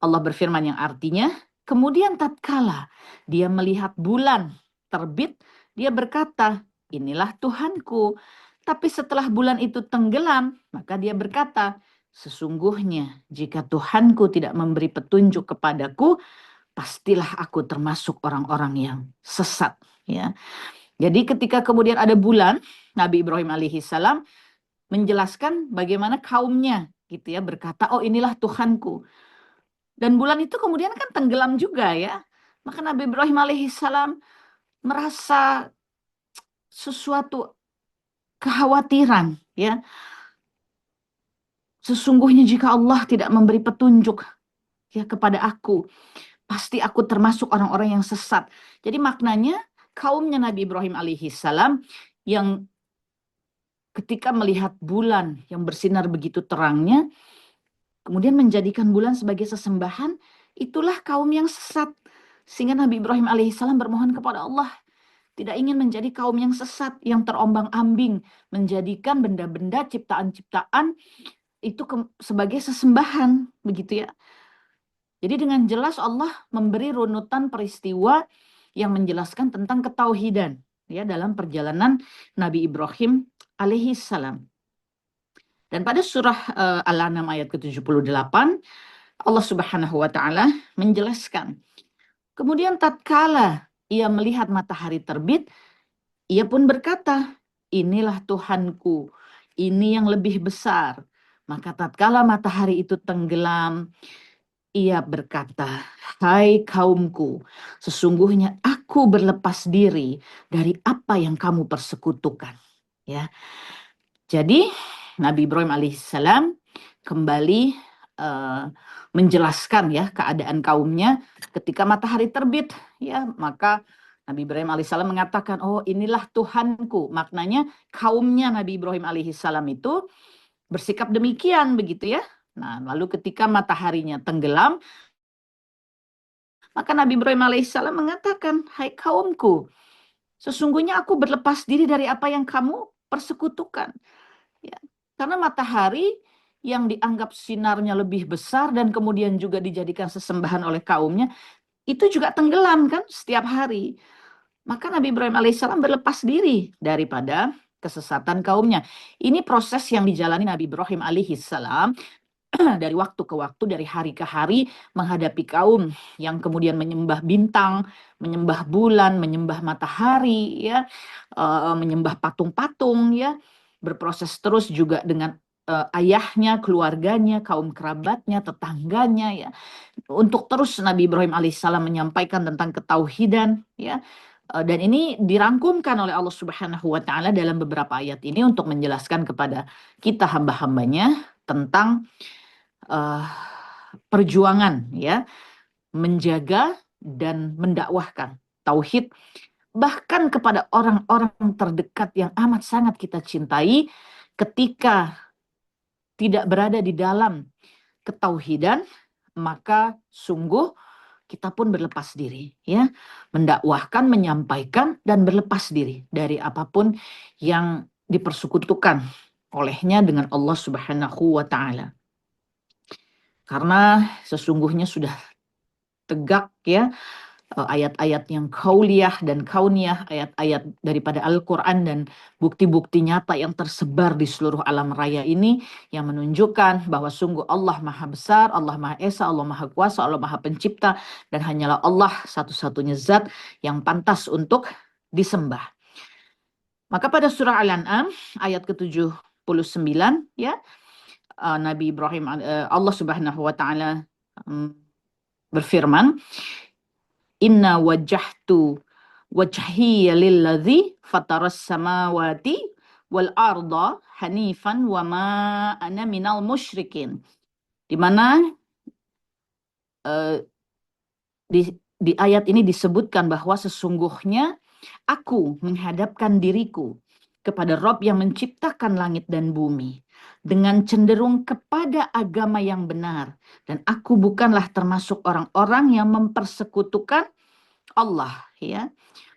Allah berfirman yang artinya, kemudian tatkala dia melihat bulan terbit, dia berkata, inilah Tuhanku. Tapi setelah bulan itu tenggelam, maka dia berkata, sesungguhnya jika Tuhanku tidak memberi petunjuk kepadaku, pastilah aku termasuk orang-orang yang sesat. Ya. Jadi ketika kemudian ada bulan, Nabi Ibrahim alaihissalam menjelaskan bagaimana kaumnya gitu ya, berkata, oh inilah Tuhanku. Dan bulan itu kemudian kan tenggelam juga ya. Maka Nabi Ibrahim alaihissalam merasa sesuatu kekhawatiran ya. Sesungguhnya jika Allah tidak memberi petunjuk ya kepada aku, pasti aku termasuk orang-orang yang sesat. Jadi maknanya kaumnya Nabi Ibrahim alaihissalam yang ketika melihat bulan yang bersinar begitu terangnya, kemudian menjadikan bulan sebagai sesembahan, itulah kaum yang sesat. Sehingga Nabi Ibrahim alaihissalam bermohon kepada Allah, tidak ingin menjadi kaum yang sesat, yang terombang-ambing, menjadikan benda-benda ciptaan-ciptaan itu sebagai sesembahan, begitu ya. Jadi dengan jelas Allah memberi runutan peristiwa yang menjelaskan tentang ketauhidan ya dalam perjalanan Nabi Ibrahim alaihissalam. Dan pada surah Al-An'am ayat ke-78, Allah Subhanahu wa taala menjelaskan, kemudian tatkala ia melihat matahari terbit, ia pun berkata, inilah Tuhanku, ini yang lebih besar. Maka tatkala matahari itu tenggelam, ia berkata, hai kaumku, sesungguhnya aku berlepas diri dari apa yang kamu persekutukan. Ya, jadi Nabi Ibrahim alaihissalam kembali menjelaskan ya keadaan kaumnya ketika matahari terbit. Ya, maka Nabi Ibrahim alaihissalam mengatakan, oh inilah Tuhanku. Maknanya kaumnya Nabi Ibrahim alaihissalam itu bersikap demikian begitu ya. Nah, lalu ketika mataharinya tenggelam, maka Nabi Ibrahim alaihissalam mengatakan, hai kaumku, sesungguhnya aku berlepas diri dari apa yang kamu persekutukan. Ya, karena matahari yang dianggap sinarnya lebih besar dan kemudian juga dijadikan sesembahan oleh kaumnya, itu juga tenggelam kan setiap hari. Maka Nabi Ibrahim alaihissalam berlepas diri daripada kesesatan kaumnya. Ini proses yang dijalani Nabi Ibrahim alaihissalam dari waktu ke waktu, dari hari ke hari, menghadapi kaum yang kemudian menyembah bintang, menyembah bulan, menyembah matahari, ya, menyembah patung-patung, ya, berproses terus juga dengan ayahnya, keluarganya, kaum kerabatnya, tetangganya, ya, untuk terus Nabi Ibrahim alaihissalam menyampaikan tentang ketauhidan, ya, Dan ini dirangkumkan oleh Allah Subhanahu wa taala dalam beberapa ayat ini untuk menjelaskan kepada kita hamba-hambanya tentang uh, perjuangan ya, menjaga dan mendakwahkan tauhid bahkan kepada orang-orang terdekat yang amat sangat kita cintai ketika tidak berada di dalam ketauhidan, maka sungguh kita pun berlepas diri ya, mendakwahkan, menyampaikan dan berlepas diri dari apapun yang dipersekutukan olehnya dengan Allah Subhanahu wa taala. Karena sesungguhnya sudah tegak ya ayat-ayat yang kauliyah dan kauniyah, ayat-ayat daripada Al-Quran dan bukti-bukti nyata yang tersebar di seluruh alam raya ini yang menunjukkan bahwa sungguh Allah Maha Besar, Allah Maha Esa, Allah Maha Kuasa, Allah Maha Pencipta, dan hanyalah Allah satu-satunya zat yang pantas untuk disembah. Maka pada surah Al-An'am ayat ke-79 ya, Nabi Ibrahim, Allah Subhanahu wa taala berfirman, Inna wajjahtu wajhiya lilladzi fataras samawati wal arda hanifan wa ma ana minal musyrikin. Di mana di ayat ini disebutkan bahwa sesungguhnya aku menghadapkan diriku kepada Rabb yang menciptakan langit dan bumi dengan cenderung kepada agama yang benar, dan aku bukanlah termasuk orang-orang yang mempersekutukan Allah ya.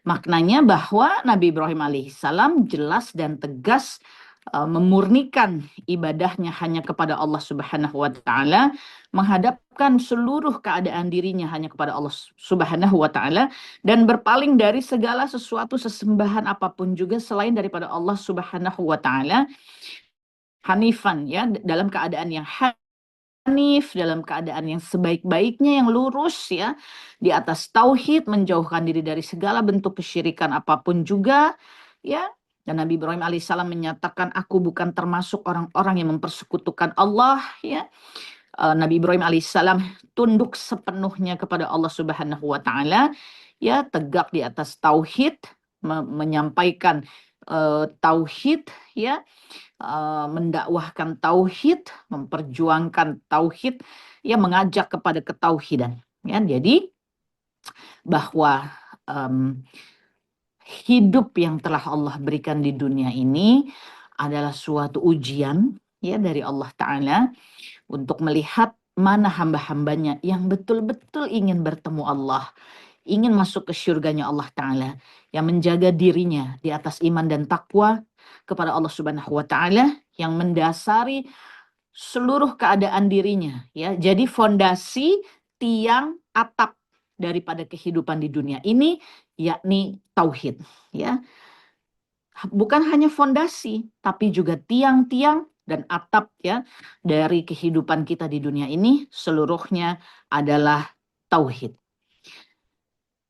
Maknanya bahwa Nabi Ibrahim alaihissalam jelas dan tegas memurnikan ibadahnya hanya kepada Allah Subhanahu wa taala, menghadapkan seluruh keadaan dirinya hanya kepada Allah Subhanahu wa taala, dan berpaling dari segala sesuatu sesembahan apapun juga selain daripada Allah Subhanahu wa taala. Hanifan ya, dalam keadaan yang hanif, dalam keadaan yang sebaik-baiknya, yang lurus ya, di atas tauhid, menjauhkan diri dari segala bentuk kesyirikan apapun juga ya. Dan Nabi Ibrahim alaihissalam menyatakan, aku bukan termasuk orang-orang yang mempersekutukan Allah ya. Nabi Ibrahim alaihissalam tunduk sepenuhnya kepada Allah Subhanahu wa taala ya, tegak di atas tauhid, menyampaikan tauhid ya, mendakwahkan tauhid, memperjuangkan tauhid, ya, mengajak kepada ketauhidan ya. Jadi bahwa hidup yang telah Allah berikan di dunia ini adalah suatu ujian ya dari Allah Ta'ala untuk melihat mana hamba-hambanya yang betul-betul ingin bertemu Allah, ingin masuk ke surganya Allah Ta'ala, yang menjaga dirinya di atas iman dan takwa kepada Allah Subhanahu wa taala, yang mendasari seluruh keadaan dirinya ya. Jadi fondasi, tiang, atap daripada kehidupan di dunia ini yakni tauhid ya. Bukan hanya fondasi tapi juga tiang-tiang dan atap ya dari kehidupan kita di dunia ini, seluruhnya adalah tauhid.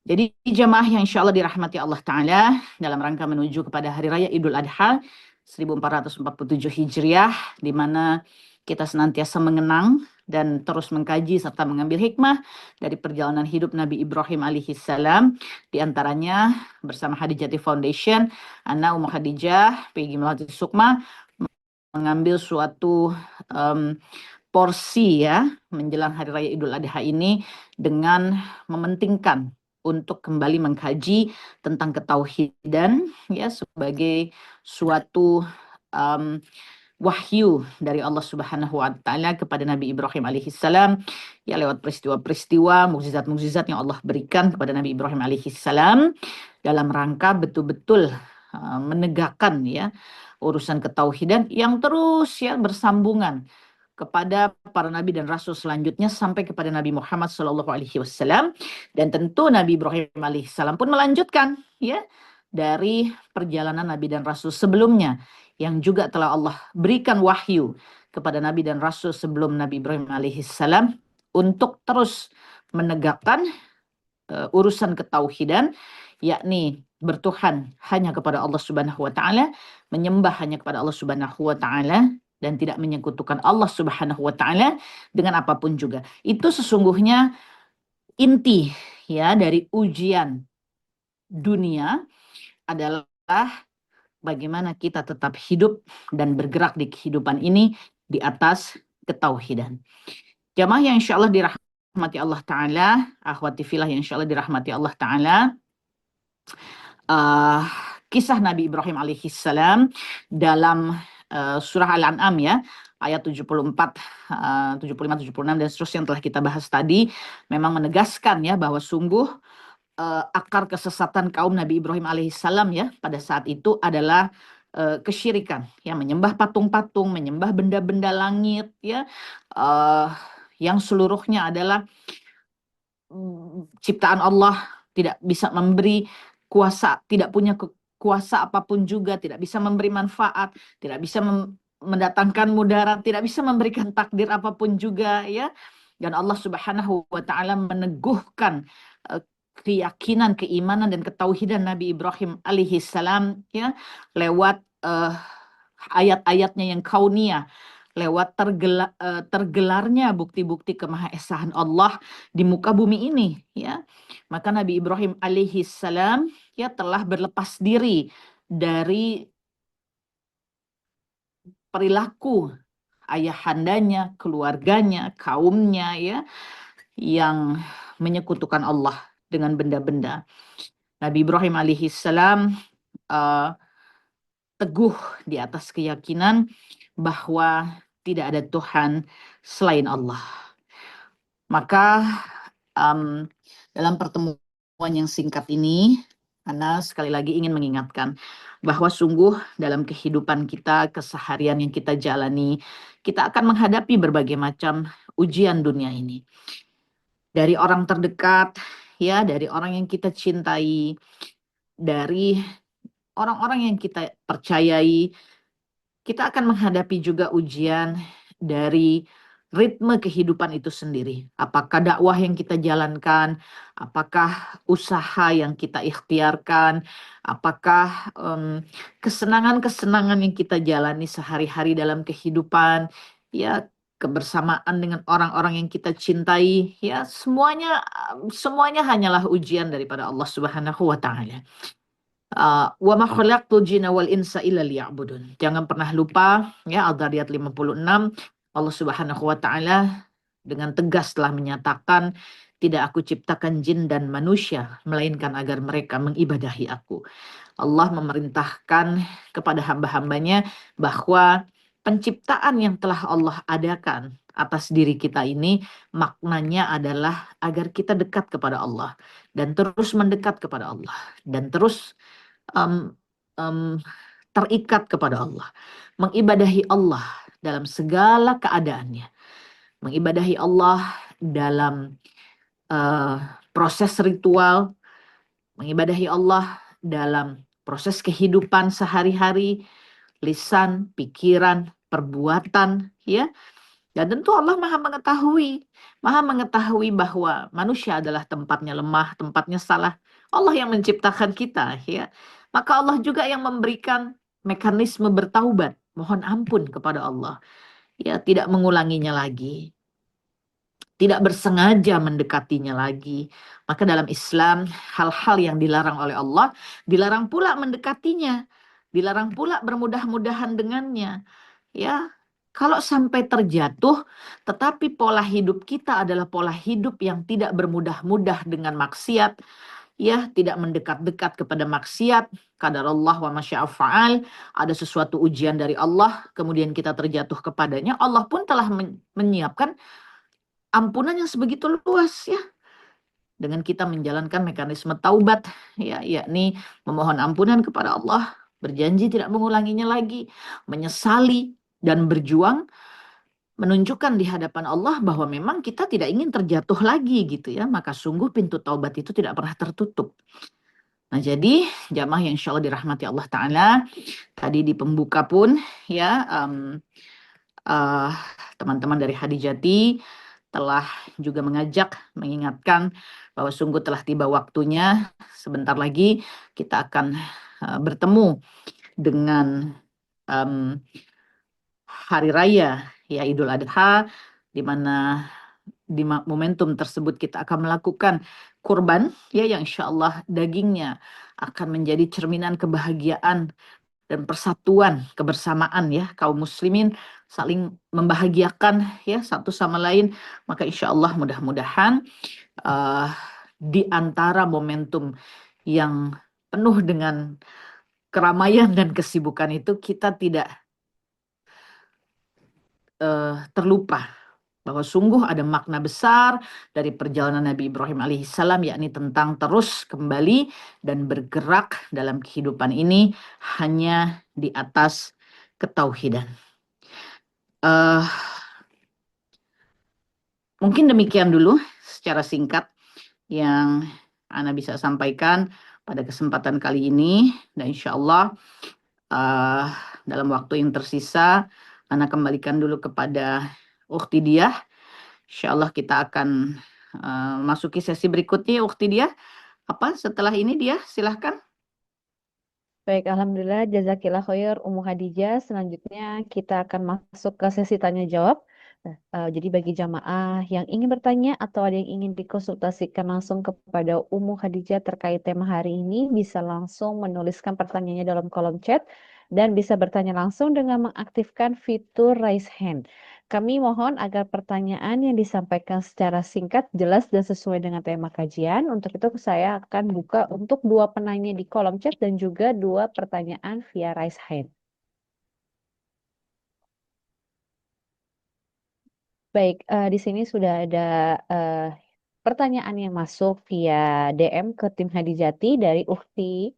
Jadi jamaah yang insya Allah dirahmati Allah Ta'ala, dalam rangka menuju kepada Hari Raya Idul Adha 1447 Hijriah, di mana kita senantiasa mengenang dan terus mengkaji serta mengambil hikmah dari perjalanan hidup Nabi Ibrahim alaihissalam, di antaranya bersama Hadijati Foundation, Ana Ummu Hadijah, Peggy Melati Sukma, mengambil suatu porsi ya menjelang Hari Raya Idul Adha ini dengan mementingkan untuk kembali mengkaji tentang ketauhidan ya, sebagai suatu wahyu dari Allah Subhanahu wa taala kepada Nabi Ibrahim alaihissalam ya, lewat peristiwa-peristiwa, mukjizat-mukjizat yang Allah berikan kepada Nabi Ibrahim alaihissalam dalam rangka betul-betul menegakkan ya urusan ketauhidan yang terus ya bersambungan kepada para nabi dan rasul selanjutnya sampai kepada Nabi Muhammad SAW. Dan tentu Nabi Ibrahim alaihissalam pun melanjutkan ya dari perjalanan nabi dan rasul sebelumnya yang juga telah Allah berikan wahyu kepada nabi dan rasul sebelum Nabi Ibrahim alaihissalam untuk terus menegakkan urusan ketauhidan, yakni bertuhan hanya kepada Allah Subhanahu wa taala, menyembah hanya kepada Allah Subhanahu wa taala, dan tidak menyekutukan Allah Subhanahu wa taala dengan apapun juga. Itu sesungguhnya inti ya dari ujian dunia adalah bagaimana kita tetap hidup dan bergerak di kehidupan ini di atas ketauhidan. Jamaah yang insya Allah dirahmati Allah Ta'ala, akhwati filah yang insya Allah dirahmati Allah Ta'ala, uh, kisah Nabi Ibrahim alaihissalam dalam surah Al-An'am ya, ayat 74, 75, 76 dan seterusnya yang telah kita bahas tadi, memang menegaskan ya bahwa sungguh akar kesesatan kaum Nabi Ibrahim alaihissalam ya pada saat itu adalah kesyirikan, ya, menyembah patung-patung, menyembah benda-benda langit, ya, yang seluruhnya adalah ciptaan Allah, tidak bisa memberi kuasa, tidak punya kuasa apapun juga, tidak bisa memberi manfaat, tidak bisa mendatangkan mudarat, tidak bisa memberikan takdir apapun juga, ya. Dan Allah Subhanahu wa taala meneguhkan keyakinan, keimanan dan ketauhidan Nabi Ibrahim alaihissalam ya lewat ayat-ayatnya yang kauniyah, lewat tergelarnya bukti-bukti kemahaesaan Allah di muka bumi ini ya. Maka Nabi Ibrahim alaihissalam ya telah berlepas diri dari perilaku ayahandanya, keluarganya, kaumnya ya yang menyekutukan Allah dengan benda-benda. Nabi Ibrahim alaihissalam teguh di atas keyakinan bahwa tidak ada Tuhan selain Allah. Maka dalam pertemuan yang singkat ini, Ana sekali lagi ingin mengingatkan bahwa sungguh dalam kehidupan kita, keseharian yang kita jalani, kita akan menghadapi berbagai macam ujian dunia ini. Dari orang terdekat, ya, dari orang yang kita cintai, dari orang-orang yang kita percayai, kita akan menghadapi juga ujian dari ritme kehidupan itu sendiri. Apakah dakwah yang kita jalankan, apakah usaha yang kita ikhtiarkan, apakah kesenangan-kesenangan yang kita jalani sehari-hari dalam kehidupan, ya, kebersamaan dengan orang-orang yang kita cintai, ya, semuanya hanyalah ujian daripada Allah Subhanahu wa taala. Wa ma khalaqtul jinna wal insa illa liya'budun. Jangan pernah lupa ya, Al-Dhariyat 56, Allah Subhanahu wa taala dengan tegas telah menyatakan, tidak aku ciptakan jin dan manusia melainkan agar mereka mengibadahi aku. Allah memerintahkan kepada hamba-hambanya bahwa penciptaan yang telah Allah adakan atas diri kita ini maknanya adalah agar kita dekat kepada Allah dan terus mendekat kepada Allah dan terus terikat kepada Allah, mengibadahi Allah dalam segala keadaannya, mengibadahi Allah dalam proses ritual, mengibadahi Allah dalam proses kehidupan sehari-hari, lisan, pikiran, perbuatan, ya. Dan tentu Allah maha mengetahui bahwa manusia adalah tempatnya lemah, tempatnya salah. Allah yang menciptakan kita, ya. Maka Allah juga yang memberikan mekanisme bertaubat, mohon ampun kepada Allah. Ya, tidak mengulanginya lagi. Tidak bersengaja mendekatinya lagi. Maka dalam Islam, hal-hal yang dilarang oleh Allah, dilarang pula mendekatinya. Dilarang pula bermudah-mudahan dengannya. Ya, kalau sampai terjatuh, tetapi pola hidup kita adalah pola hidup yang tidak bermudah-mudah dengan maksiat, ya, tidak mendekat-dekat kepada maksiat, qadarullah wa masya'a fa'al, ada sesuatu ujian dari Allah, kemudian kita terjatuh kepadanya, Allah pun telah menyiapkan ampunan yang sebegitu luas, ya. Dengan kita menjalankan mekanisme taubat, ya, yakni memohon ampunan kepada Allah, berjanji tidak mengulanginya lagi, menyesali dan berjuang menunjukkan di hadapan Allah bahwa memang kita tidak ingin terjatuh lagi gitu ya, maka sungguh pintu taubat itu tidak pernah tertutup. Nah, jadi jamaah yang insya Allah dirahmati Allah Ta'ala, tadi di pembuka pun ya teman-teman dari Hadijati telah juga mengingatkan bahwa sungguh telah tiba waktunya, sebentar lagi kita akan bertemu dengan hari raya ya Idul Adha, di mana di momentum tersebut kita akan melakukan kurban ya, yang insya Allah dagingnya akan menjadi cerminan kebahagiaan dan persatuan kebersamaan ya kaum muslimin, saling membahagiakan ya satu sama lain. Maka insya Allah mudah-mudahan eh, di antara momentum yang penuh dengan keramaian dan kesibukan itu, kita tidak terlupa bahwa sungguh ada makna besar dari perjalanan Nabi Ibrahim alaihissalam, yakni tentang terus kembali dan bergerak dalam kehidupan ini hanya di atas ketauhidan. Eh, Mungkin demikian dulu secara singkat yang Ana bisa sampaikan pada kesempatan kali ini, dan insya Allah dalam waktu yang tersisa Ana kembalikan dulu kepada Ukhti Diah. Insya Allah kita akan masuki sesi berikutnya. Ukhti Diah, apa setelah ini dia? Silahkan. Baik, Alhamdulillah, jazakillah khair Ummu Khadijah. Selanjutnya kita akan masuk ke sesi tanya jawab. Jadi bagi jamaah yang ingin bertanya atau ada yang ingin dikonsultasikan langsung kepada Ummu Khadijah terkait tema hari ini, bisa langsung menuliskan pertanyaannya dalam kolom chat dan bisa bertanya langsung dengan mengaktifkan fitur raise hand. Kami mohon agar pertanyaan yang disampaikan secara singkat, jelas, dan sesuai dengan tema kajian. Untuk itu saya akan buka untuk 2 penanya di kolom chat dan juga 2 pertanyaan via raise hand. Baik, di sini sudah ada pertanyaan yang masuk via DM ke tim Hadijati dari Ukti.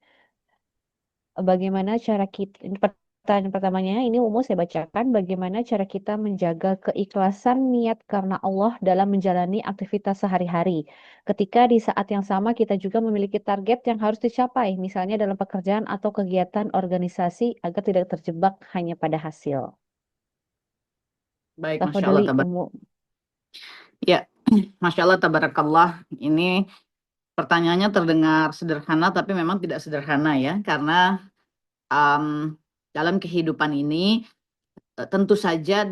Bagaimana cara kita, pertanyaan pertamanya ini umum saya bacakan, bagaimana cara kita menjaga keikhlasan niat karena Allah dalam menjalani aktivitas sehari-hari. Ketika di saat yang sama kita juga memiliki target yang harus dicapai, misalnya dalam pekerjaan atau kegiatan organisasi agar tidak terjebak hanya pada hasil. Baik, Masya Allah. Tafadhali Ummu. Ya, Masya Allah, tabarakallah. Ini pertanyaannya terdengar sederhana, tapi memang tidak sederhana ya, karena dalam kehidupan ini tentu saja,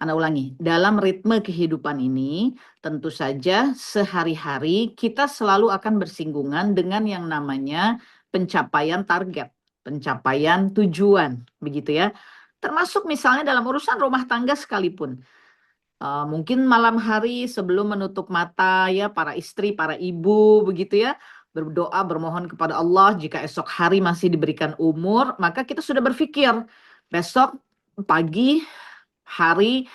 Ana ulangi, dalam ritme kehidupan ini tentu saja sehari-hari kita selalu akan bersinggungan dengan yang namanya pencapaian target, pencapaian tujuan, begitu ya. Termasuk misalnya dalam urusan rumah tangga sekalipun. Mungkin malam hari sebelum menutup mata ya, para istri, para ibu begitu ya, berdoa bermohon kepada Allah jika esok hari masih diberikan umur, maka kita sudah berpikir besok pagi hari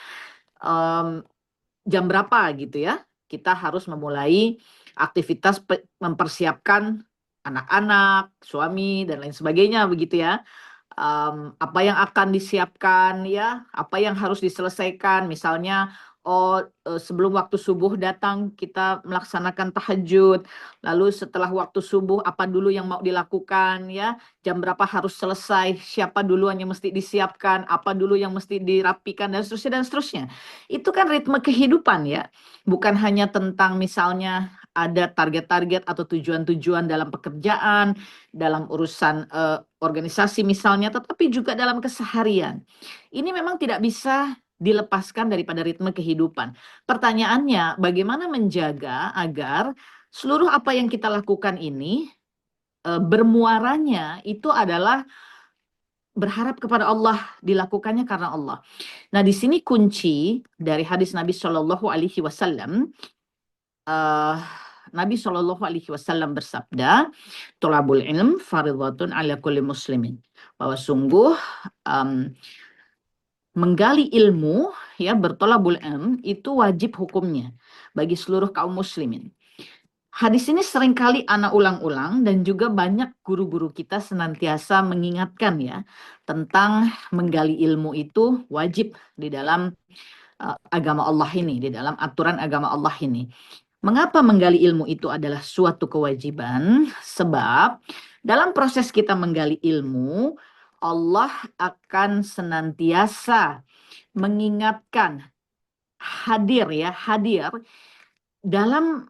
jam berapa gitu ya, kita harus memulai aktivitas mempersiapkan anak-anak, suami dan lain sebagainya begitu ya. Apa yang akan disiapkan ya, apa yang harus diselesaikan, misalnya sebelum waktu subuh datang kita melaksanakan tahajud, lalu setelah waktu subuh apa dulu yang mau dilakukan ya, jam berapa harus selesai, siapa duluan yang mesti disiapkan, apa dulu yang mesti dirapikan, dan seterusnya dan seterusnya. Itu kan ritme kehidupan ya, bukan hanya tentang misalnya ada target-target atau tujuan-tujuan dalam pekerjaan, dalam urusan organisasi misalnya, tetapi juga dalam keseharian. Ini memang tidak bisa dilepaskan daripada ritme kehidupan. Pertanyaannya, bagaimana menjaga agar seluruh apa yang kita lakukan ini bermuaranya itu adalah berharap kepada Allah, dilakukannya karena Allah. Nah, di sini kunci dari hadis Nabi Shallallahu Alaihi Wasallam. Nabi Shallallahu Alaihi Wasallam bersabda, "Tolabul ilm faridhatun ala kulli muslimin." Bahwa sungguh menggali ilmu ya, bertolabul ilm itu wajib hukumnya bagi seluruh kaum muslimin. Hadis ini seringkali anak ulang-ulang dan juga banyak guru-guru kita senantiasa mengingatkan ya tentang menggali ilmu itu wajib di dalam agama Allah ini, di dalam aturan agama Allah ini. Mengapa menggali ilmu itu adalah suatu kewajiban? Sebab dalam proses kita menggali ilmu, Allah akan senantiasa mengingatkan, hadir dalam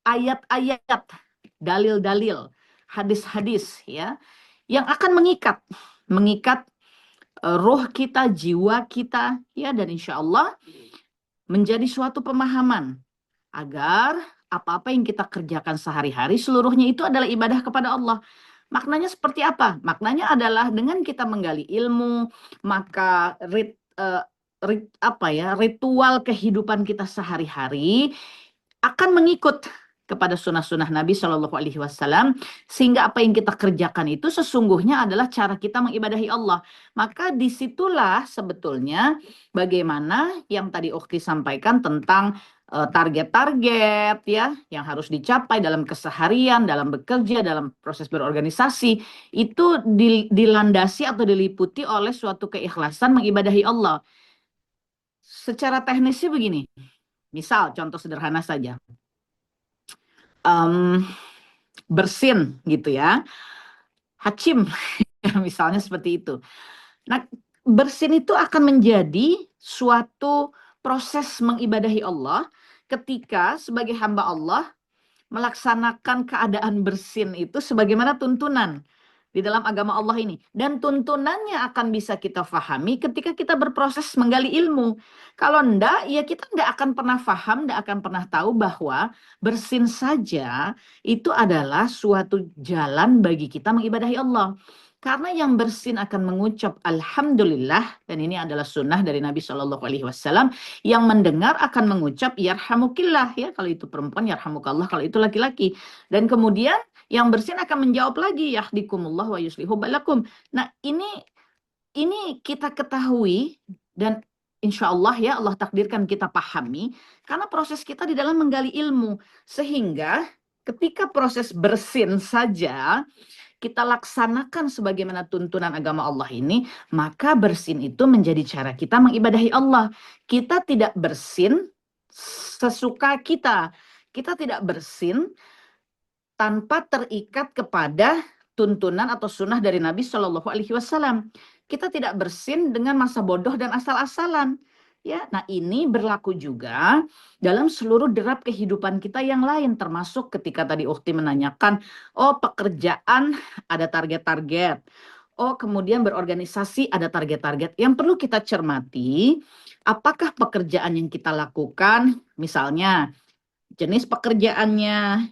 ayat-ayat, dalil-dalil, hadis-hadis ya, yang akan mengikat roh kita, jiwa kita ya, dan insya Allah menjadi suatu pemahaman agar apa-apa yang kita kerjakan sehari-hari seluruhnya itu adalah ibadah kepada Allah. Maknanya seperti apa? Maknanya adalah dengan kita menggali ilmu, maka ritual kehidupan kita sehari-hari akan mengikut kepada sunnah-sunnah Nabi Shallallahu Alaihi Wasallam, sehingga apa yang kita kerjakan itu sesungguhnya adalah cara kita mengibadahi Allah. Maka disitulah sebetulnya bagaimana yang tadi Ukhti sampaikan tentang target-target ya yang harus dicapai dalam keseharian, dalam bekerja, dalam proses berorganisasi itu dilandasi atau diliputi oleh suatu keikhlasan mengibadahi Allah. Secara teknisnya begini, misal contoh sederhana saja. Bersin gitu ya, hacim misalnya seperti itu. Nah, bersin itu akan menjadi suatu proses mengibadahi Allah ketika sebagai hamba Allah melaksanakan keadaan bersin itu sebagaimana tuntunan di dalam agama Allah ini. Dan tuntunannya akan bisa kita fahami ketika kita berproses menggali ilmu. Kalau enggak, ya kita enggak akan pernah faham, enggak akan pernah tahu bahwa bersin saja itu adalah suatu jalan bagi kita mengibadahi Allah. Karena yang bersin akan mengucap Alhamdulillah, dan ini adalah sunnah dari Nabi Shallallahu Alaihi Wasallam, yang mendengar akan mengucap Yarhamukillah, ya kalau itu perempuan Yarhamukallah, kalau itu laki-laki. Dan kemudian yang bersin akan menjawab lagi Yahdikumullah wa yuslihu balakum. Nah ini kita ketahui dan insya Allah ya Allah takdirkan kita pahami karena proses kita di dalam menggali ilmu, sehingga ketika proses bersin saja kita laksanakan sebagaimana tuntunan agama Allah ini, maka bersin itu menjadi cara kita mengibadahi Allah. Kita tidak bersin sesuka kita. Kita tidak bersin tanpa terikat kepada tuntunan atau sunnah dari Nabi Shallallahu Alaihi Wasallam. Kita tidak bersin dengan masa bodoh dan asal-asalan. Ya, nah ini berlaku juga dalam seluruh derap kehidupan kita yang lain, termasuk ketika tadi Ukhti menanyakan, oh pekerjaan ada target-target, oh kemudian berorganisasi ada target-target. Yang perlu kita cermati, apakah pekerjaan yang kita lakukan, misalnya jenis pekerjaannya,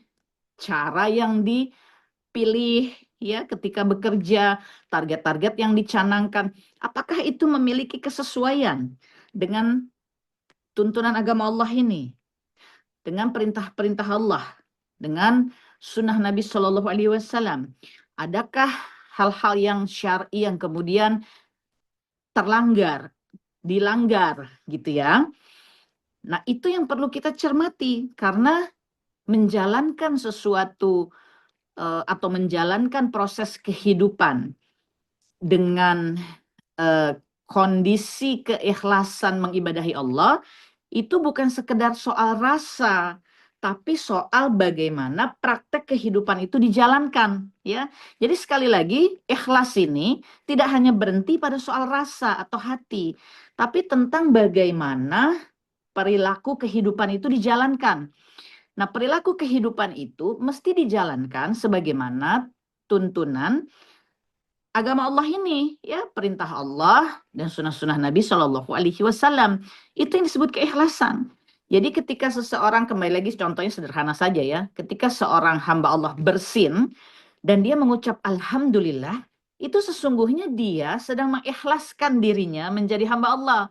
cara yang dipilih ya ketika bekerja, target-target yang dicanangkan, apakah itu memiliki kesesuaian dengan tuntunan agama Allah ini, dengan perintah-perintah Allah, dengan sunnah Nabi Shallallahu Alaihi Wasallam? Adakah hal-hal yang syar'i yang kemudian dilanggar gitu ya? Nah itu yang perlu kita cermati, karena menjalankan sesuatu atau menjalankan proses kehidupan dengan kondisi keikhlasan mengibadahi Allah itu bukan sekedar soal rasa, tapi soal bagaimana praktek kehidupan itu dijalankan ya. Jadi sekali lagi ikhlas ini tidak hanya berhenti pada soal rasa atau hati, tapi tentang bagaimana perilaku kehidupan itu dijalankan. Nah, perilaku kehidupan itu mesti dijalankan sebagaimana tuntunan agama Allah ini, ya, perintah Allah dan sunnah-sunnah Nabi Shallallahu Alaihi Wasallam. Itu yang disebut keikhlasan. Jadi ketika seseorang, kembali lagi contohnya sederhana saja ya, ketika seorang hamba Allah bersin dan dia mengucap Alhamdulillah, itu sesungguhnya dia sedang mengikhlaskan dirinya menjadi hamba Allah.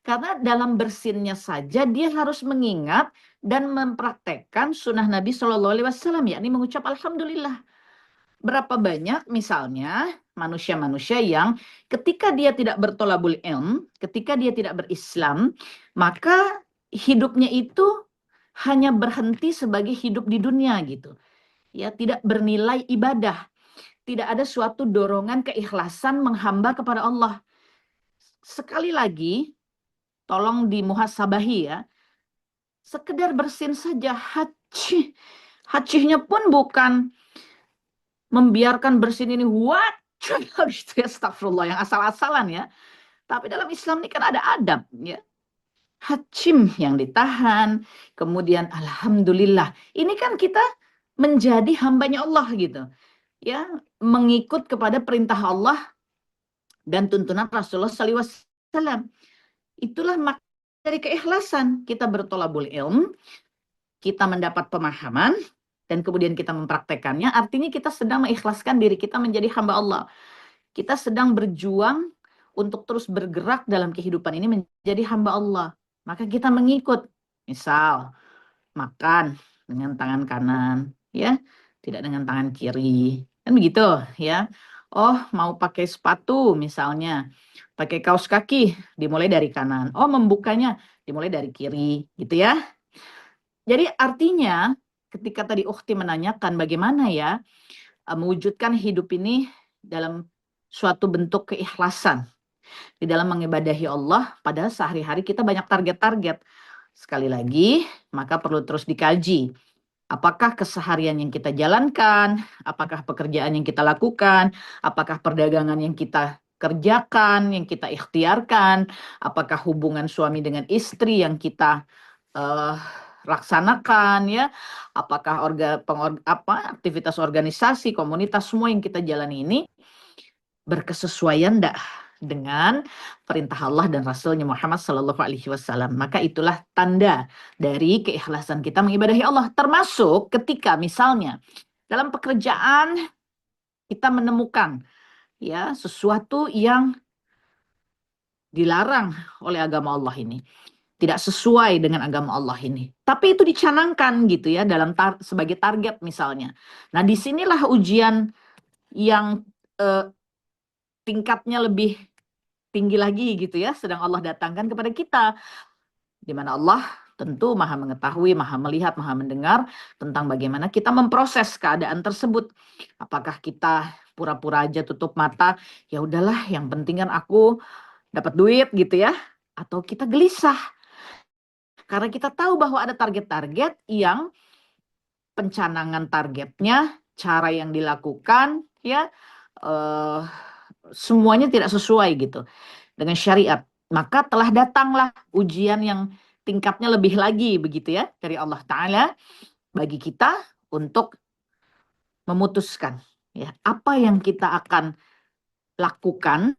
Karena dalam bersinnya saja dia harus mengingat dan mempraktekkan sunnah Nabi Shallallahu Alaihi Wasallam, yakni mengucap Alhamdulillah. Berapa banyak misalnya manusia-manusia yang ketika dia tidak bertolabul ilm, ketika dia tidak berislam, maka hidupnya itu hanya berhenti sebagai hidup di dunia gitu. Ya, tidak bernilai ibadah. Tidak ada suatu dorongan keikhlasan menghamba kepada Allah. Sekali lagi, tolong dimuhasabahi ya. Sekedar bersin saja, hacihnya pun bukan membiarkan bersin ini gitu ya, astagfirullah, yang asal-asalan ya. Tapi dalam Islam ini kan ada adab ya. Hacim yang ditahan, kemudian alhamdulillah. Ini kan kita menjadi hambanya Allah gitu. Ya, mengikut kepada perintah Allah dan tuntunan Rasulullah SAW. Itulah makna dari keikhlasan. Kita bertolabul ilm, kita mendapat pemahaman dan kemudian kita mempraktekannya, artinya kita sedang mengikhlaskan diri kita menjadi hamba Allah. Kita sedang berjuang untuk terus bergerak dalam kehidupan ini menjadi hamba Allah. Maka kita mengikut. Misal, makan dengan tangan kanan, ya, tidak dengan tangan kiri. Kan begitu, ya. Oh, mau pakai sepatu misalnya, pakai kaos kaki, dimulai dari kanan. Oh, membukanya dimulai dari kiri, gitu ya. Jadi artinya ketika tadi Ukhti menanyakan bagaimana ya mewujudkan hidup ini dalam suatu bentuk keikhlasan di dalam mengibadahi Allah, padahal sehari-hari kita banyak target-target. Sekali lagi, maka perlu terus dikaji. Apakah keseharian yang kita jalankan, apakah pekerjaan yang kita lakukan, apakah perdagangan yang kita kerjakan, yang kita ikhtiarkan, apakah hubungan suami dengan istri yang kita laksanakan, ya, apakah aktivitas organisasi, komunitas, semua yang kita jalani ini berkesesuaian enggak dengan perintah Allah dan Rasulnya Muhammad Sallallahu Alaihi Wasallam. Maka itulah tanda dari keikhlasan kita mengibadahi Allah. Termasuk ketika misalnya dalam pekerjaan kita menemukan ya sesuatu yang dilarang oleh agama Allah ini, tidak sesuai dengan agama Allah ini, tapi itu dicanangkan gitu ya dalam sebagai target misalnya. Nah, disinilah ujian yang tingkatnya lebih tinggi lagi gitu ya, sedang Allah datangkan kepada kita, di mana Allah tentu maha mengetahui, maha melihat, maha mendengar tentang bagaimana kita memproses keadaan tersebut. Apakah kita pura-pura aja tutup mata, ya udahlah yang penting kan aku dapat duit gitu ya, atau kita gelisah karena kita tahu bahwa ada target-target yang pencanangan targetnya, cara yang dilakukan ya semuanya tidak sesuai gitu dengan syariat. Maka telah datanglah ujian yang tingkatnya lebih lagi begitu ya dari Allah Ta'ala bagi kita untuk memutuskan ya apa yang kita akan lakukan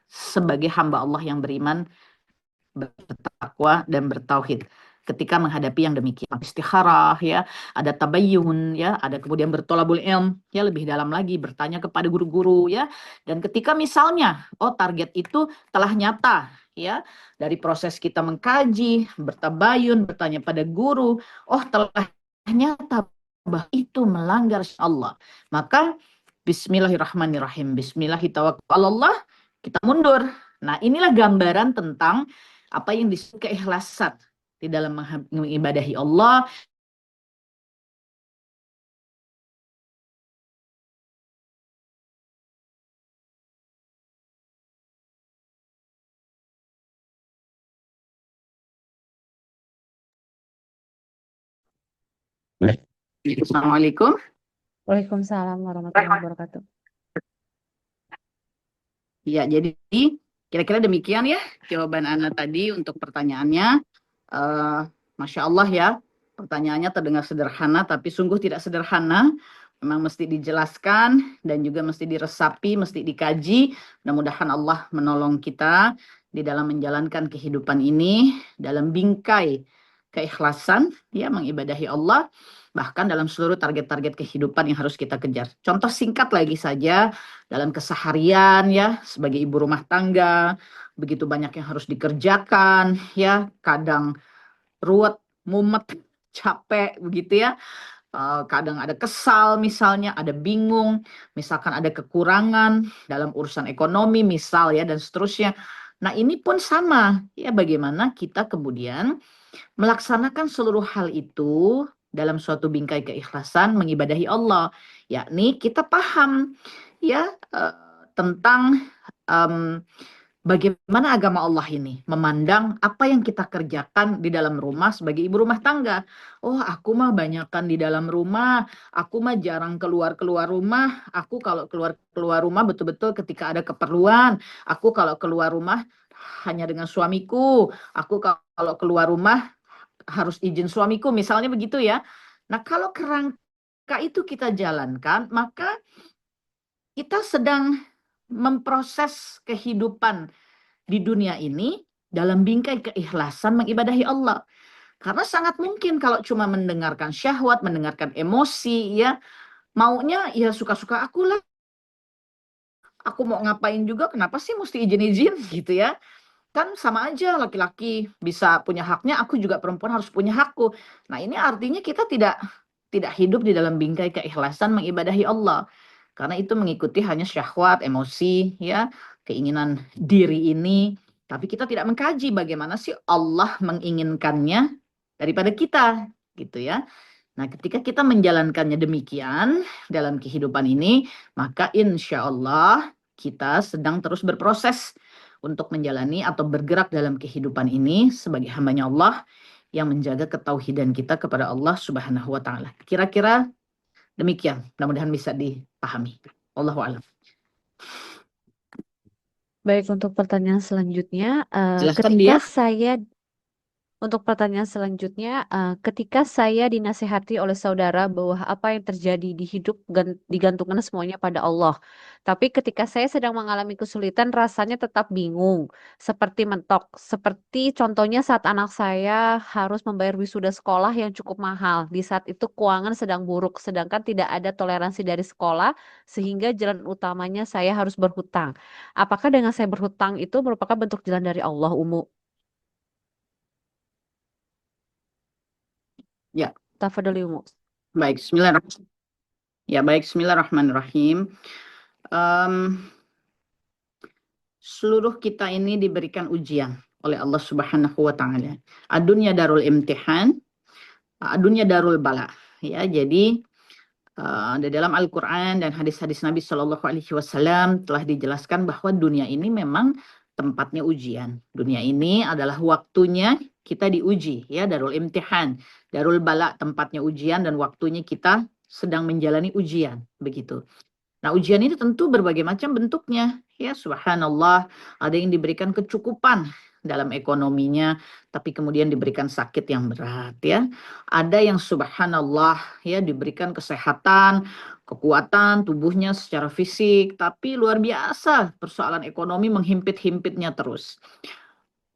sebagai hamba Allah yang beriman, bertakwa dan bertauhid ketika menghadapi yang demikian. Istikharah ya, ada tabayyun ya, ada kemudian bertolabul ilm ya, lebih dalam lagi bertanya kepada guru-guru ya. Dan ketika misalnya target itu telah nyata ya, dari proses kita mengkaji, bertabayun, bertanya pada guru, telah nyata bahwa itu melanggar Allah, maka bismillahirrahmanirrahim, bismillahirrahmanirrahim, kita mundur. Nah, inilah gambaran tentang apa yang disebut keikhlasan di dalam mengibadahi Allah. Assalamualaikum. Waalaikumsalam warahmatullahi wabarakatuh. Ya, jadi kira-kira demikian ya jawaban Ana tadi untuk pertanyaannya. Masya Allah ya, pertanyaannya terdengar sederhana tapi sungguh tidak sederhana. Memang mesti dijelaskan dan juga mesti diresapi, mesti dikaji. Mudah-mudahan Allah menolong kita di dalam menjalankan kehidupan ini dalam bingkai keikhlasan ya, mengibadahi Allah, bahkan dalam seluruh target-target kehidupan yang harus kita kejar. Contoh singkat lagi saja dalam keseharian ya, sebagai ibu rumah tangga, begitu banyak yang harus dikerjakan ya, kadang ruwet, mumet, capek begitu ya. Kadang ada kesal misalnya, ada bingung, misalkan ada kekurangan dalam urusan ekonomi misal ya, dan seterusnya. Nah, ini pun sama ya, bagaimana kita kemudian melaksanakan seluruh hal itu dalam suatu bingkai keikhlasan mengibadahi Allah, yakni kita paham ya tentang bagaimana agama Allah ini memandang apa yang kita kerjakan di dalam rumah sebagai ibu rumah tangga. Aku mah banyakan di dalam rumah, aku mah jarang keluar-keluar rumah, aku kalau keluar rumah betul-betul ketika ada keperluan, aku kalau keluar rumah hanya dengan suamiku, aku kalau keluar rumah harus izin suamiku, misalnya begitu ya. Nah, kalau kerangka itu kita jalankan, maka kita sedang memproses kehidupan di dunia ini dalam bingkai keikhlasan mengibadahi Allah. Karena sangat mungkin kalau cuma mendengarkan syahwat, mendengarkan emosi, ya maunya ya suka-suka aku lah. Aku mau ngapain juga, kenapa sih mesti izin-izin gitu ya? Kan sama aja laki-laki bisa punya haknya, aku juga perempuan harus punya hakku. Nah, ini artinya kita tidak hidup di dalam bingkai keikhlasan mengibadahi Allah. Karena itu mengikuti hanya syahwat, emosi, ya, keinginan diri ini. Tapi kita tidak mengkaji bagaimana sih Allah menginginkannya daripada kita, gitu ya. Nah, ketika kita menjalankannya demikian dalam kehidupan ini, maka insya Allah kita sedang terus berproses untuk menjalani atau bergerak dalam kehidupan ini sebagai hambanya Allah yang menjaga ketauhidan kita kepada Allah Subhanahu wa Ta'ala. Kira-kira demikian, mudah-mudahan bisa dipahami. Allahu a'lam. Baik, untuk pertanyaan selanjutnya, Jelaskan ketika dia. saya Untuk pertanyaan selanjutnya, ketika saya dinasehati oleh saudara bahwa apa yang terjadi di hidup digantungkan semuanya pada Allah. Tapi ketika saya sedang mengalami kesulitan, rasanya tetap bingung, seperti mentok. Seperti contohnya saat anak saya harus membayar wisuda sekolah yang cukup mahal. Di saat itu keuangan sedang buruk, sedangkan tidak ada toleransi dari sekolah, sehingga jalan utamanya saya harus berhutang. Apakah dengan saya berhutang itu merupakan bentuk jalan dari Allah, Umu? Ya, Tafadhali, Umu. baik. Bismillahirrahmanirrahim. Ya, baik. Bismillahirrahmanirrahim. Em, Seluruh kita ini diberikan ujian oleh Allah Subhanahu wa Ta'ala. Adunya darul imtihan, adunya darul bala. Ya, jadi di dalam Al-Quran dan hadis-hadis Nabi Shallallahu Alaihi Wasallam telah dijelaskan bahwa dunia ini memang tempatnya ujian. Dunia ini adalah waktunya kita diuji, ya, darul imtihan, darul bala, tempatnya ujian dan waktunya kita sedang menjalani ujian, begitu. Nah, ujian ini tentu berbagai macam bentuknya. Ya, subhanallah, ada yang diberikan kecukupan dalam ekonominya, tapi kemudian diberikan sakit yang berat, ya. Ada yang subhanallah, ya, diberikan kesehatan, kekuatan tubuhnya secara fisik, tapi luar biasa persoalan ekonomi menghimpit-himpitnya terus.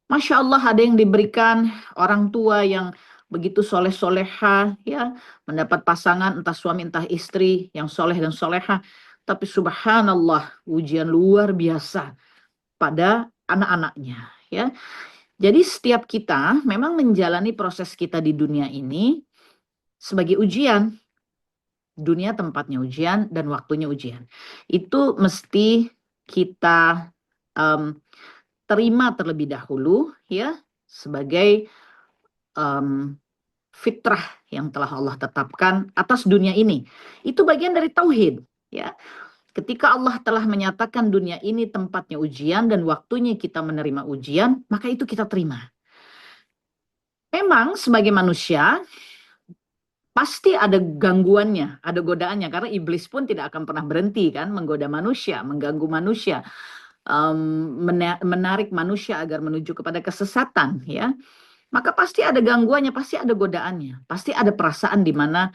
Masya Allah, ada yang diberikan orang tua yang begitu soleh-soleha, ya, mendapat pasangan entah suami entah istri yang soleh dan soleha, tapi subhanallah ujian luar biasa pada anak-anaknya, ya. Jadi setiap kita memang menjalani proses kita di dunia ini sebagai ujian. Dunia tempatnya ujian dan waktunya ujian. Itu mesti kita terima terlebih dahulu, ya, sebagai fitrah yang telah Allah tetapkan atas dunia ini. Itu bagian dari tauhid, ya. Ketika Allah telah menyatakan dunia ini tempatnya ujian dan waktunya kita menerima ujian, maka itu kita terima. Memang sebagai manusia pasti ada gangguannya, ada godaannya, karena iblis pun tidak akan pernah berhenti kan menggoda manusia, mengganggu manusia, menarik manusia agar menuju kepada kesesatan, ya. Maka pasti ada gangguannya, pasti ada godaannya, pasti ada perasaan di mana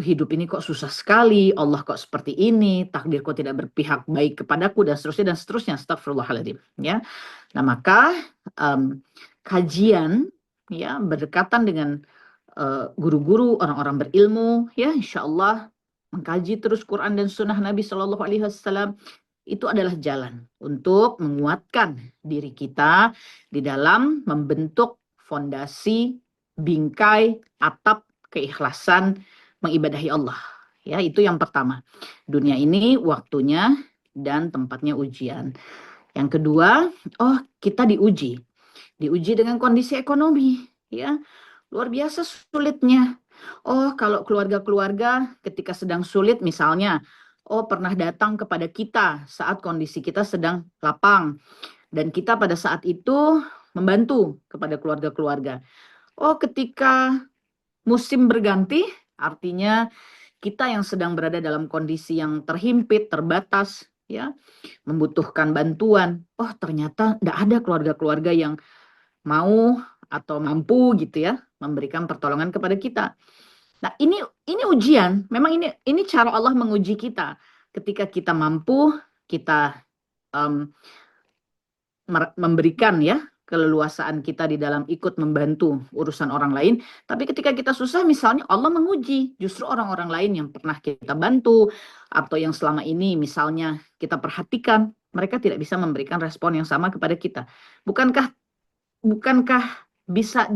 hidup ini kok susah sekali, Allah kok seperti ini, takdir kok tidak berpihak baik kepadaku, dan seterusnya, astagfirullahaladzim, ya. Nah, maka kajian, ya, berdekatan dengan guru-guru, orang-orang berilmu, ya, insya Allah mengkaji terus Quran dan Sunnah Nabi Shallallahu Alaihi Wasallam, itu adalah jalan untuk menguatkan diri kita di dalam membentuk fondasi, bingkai, atap keikhlasan mengibadahi Allah. Ya, itu yang pertama. Dunia ini waktunya dan tempatnya ujian. Yang kedua, kita diuji. Diuji dengan kondisi ekonomi, ya. Luar biasa sulitnya. Kalau keluarga-keluarga ketika sedang sulit misalnya, pernah datang kepada kita saat kondisi kita sedang lapang. Dan kita pada saat itu membantu kepada keluarga-keluarga. Ketika musim berganti, artinya kita yang sedang berada dalam kondisi yang terhimpit, terbatas, ya, membutuhkan bantuan. Ternyata tidak ada keluarga-keluarga yang mau atau mampu gitu ya memberikan pertolongan kepada kita. Nah, ini ujian. Memang ini cara Allah menguji kita. Ketika kita mampu, kita memberikan ya keleluasaan kita di dalam ikut membantu urusan orang lain. Tapi ketika kita susah, misalnya Allah menguji justru orang-orang lain yang pernah kita bantu atau yang selama ini misalnya kita perhatikan, mereka tidak bisa memberikan respon yang sama kepada kita. Bukankah bisa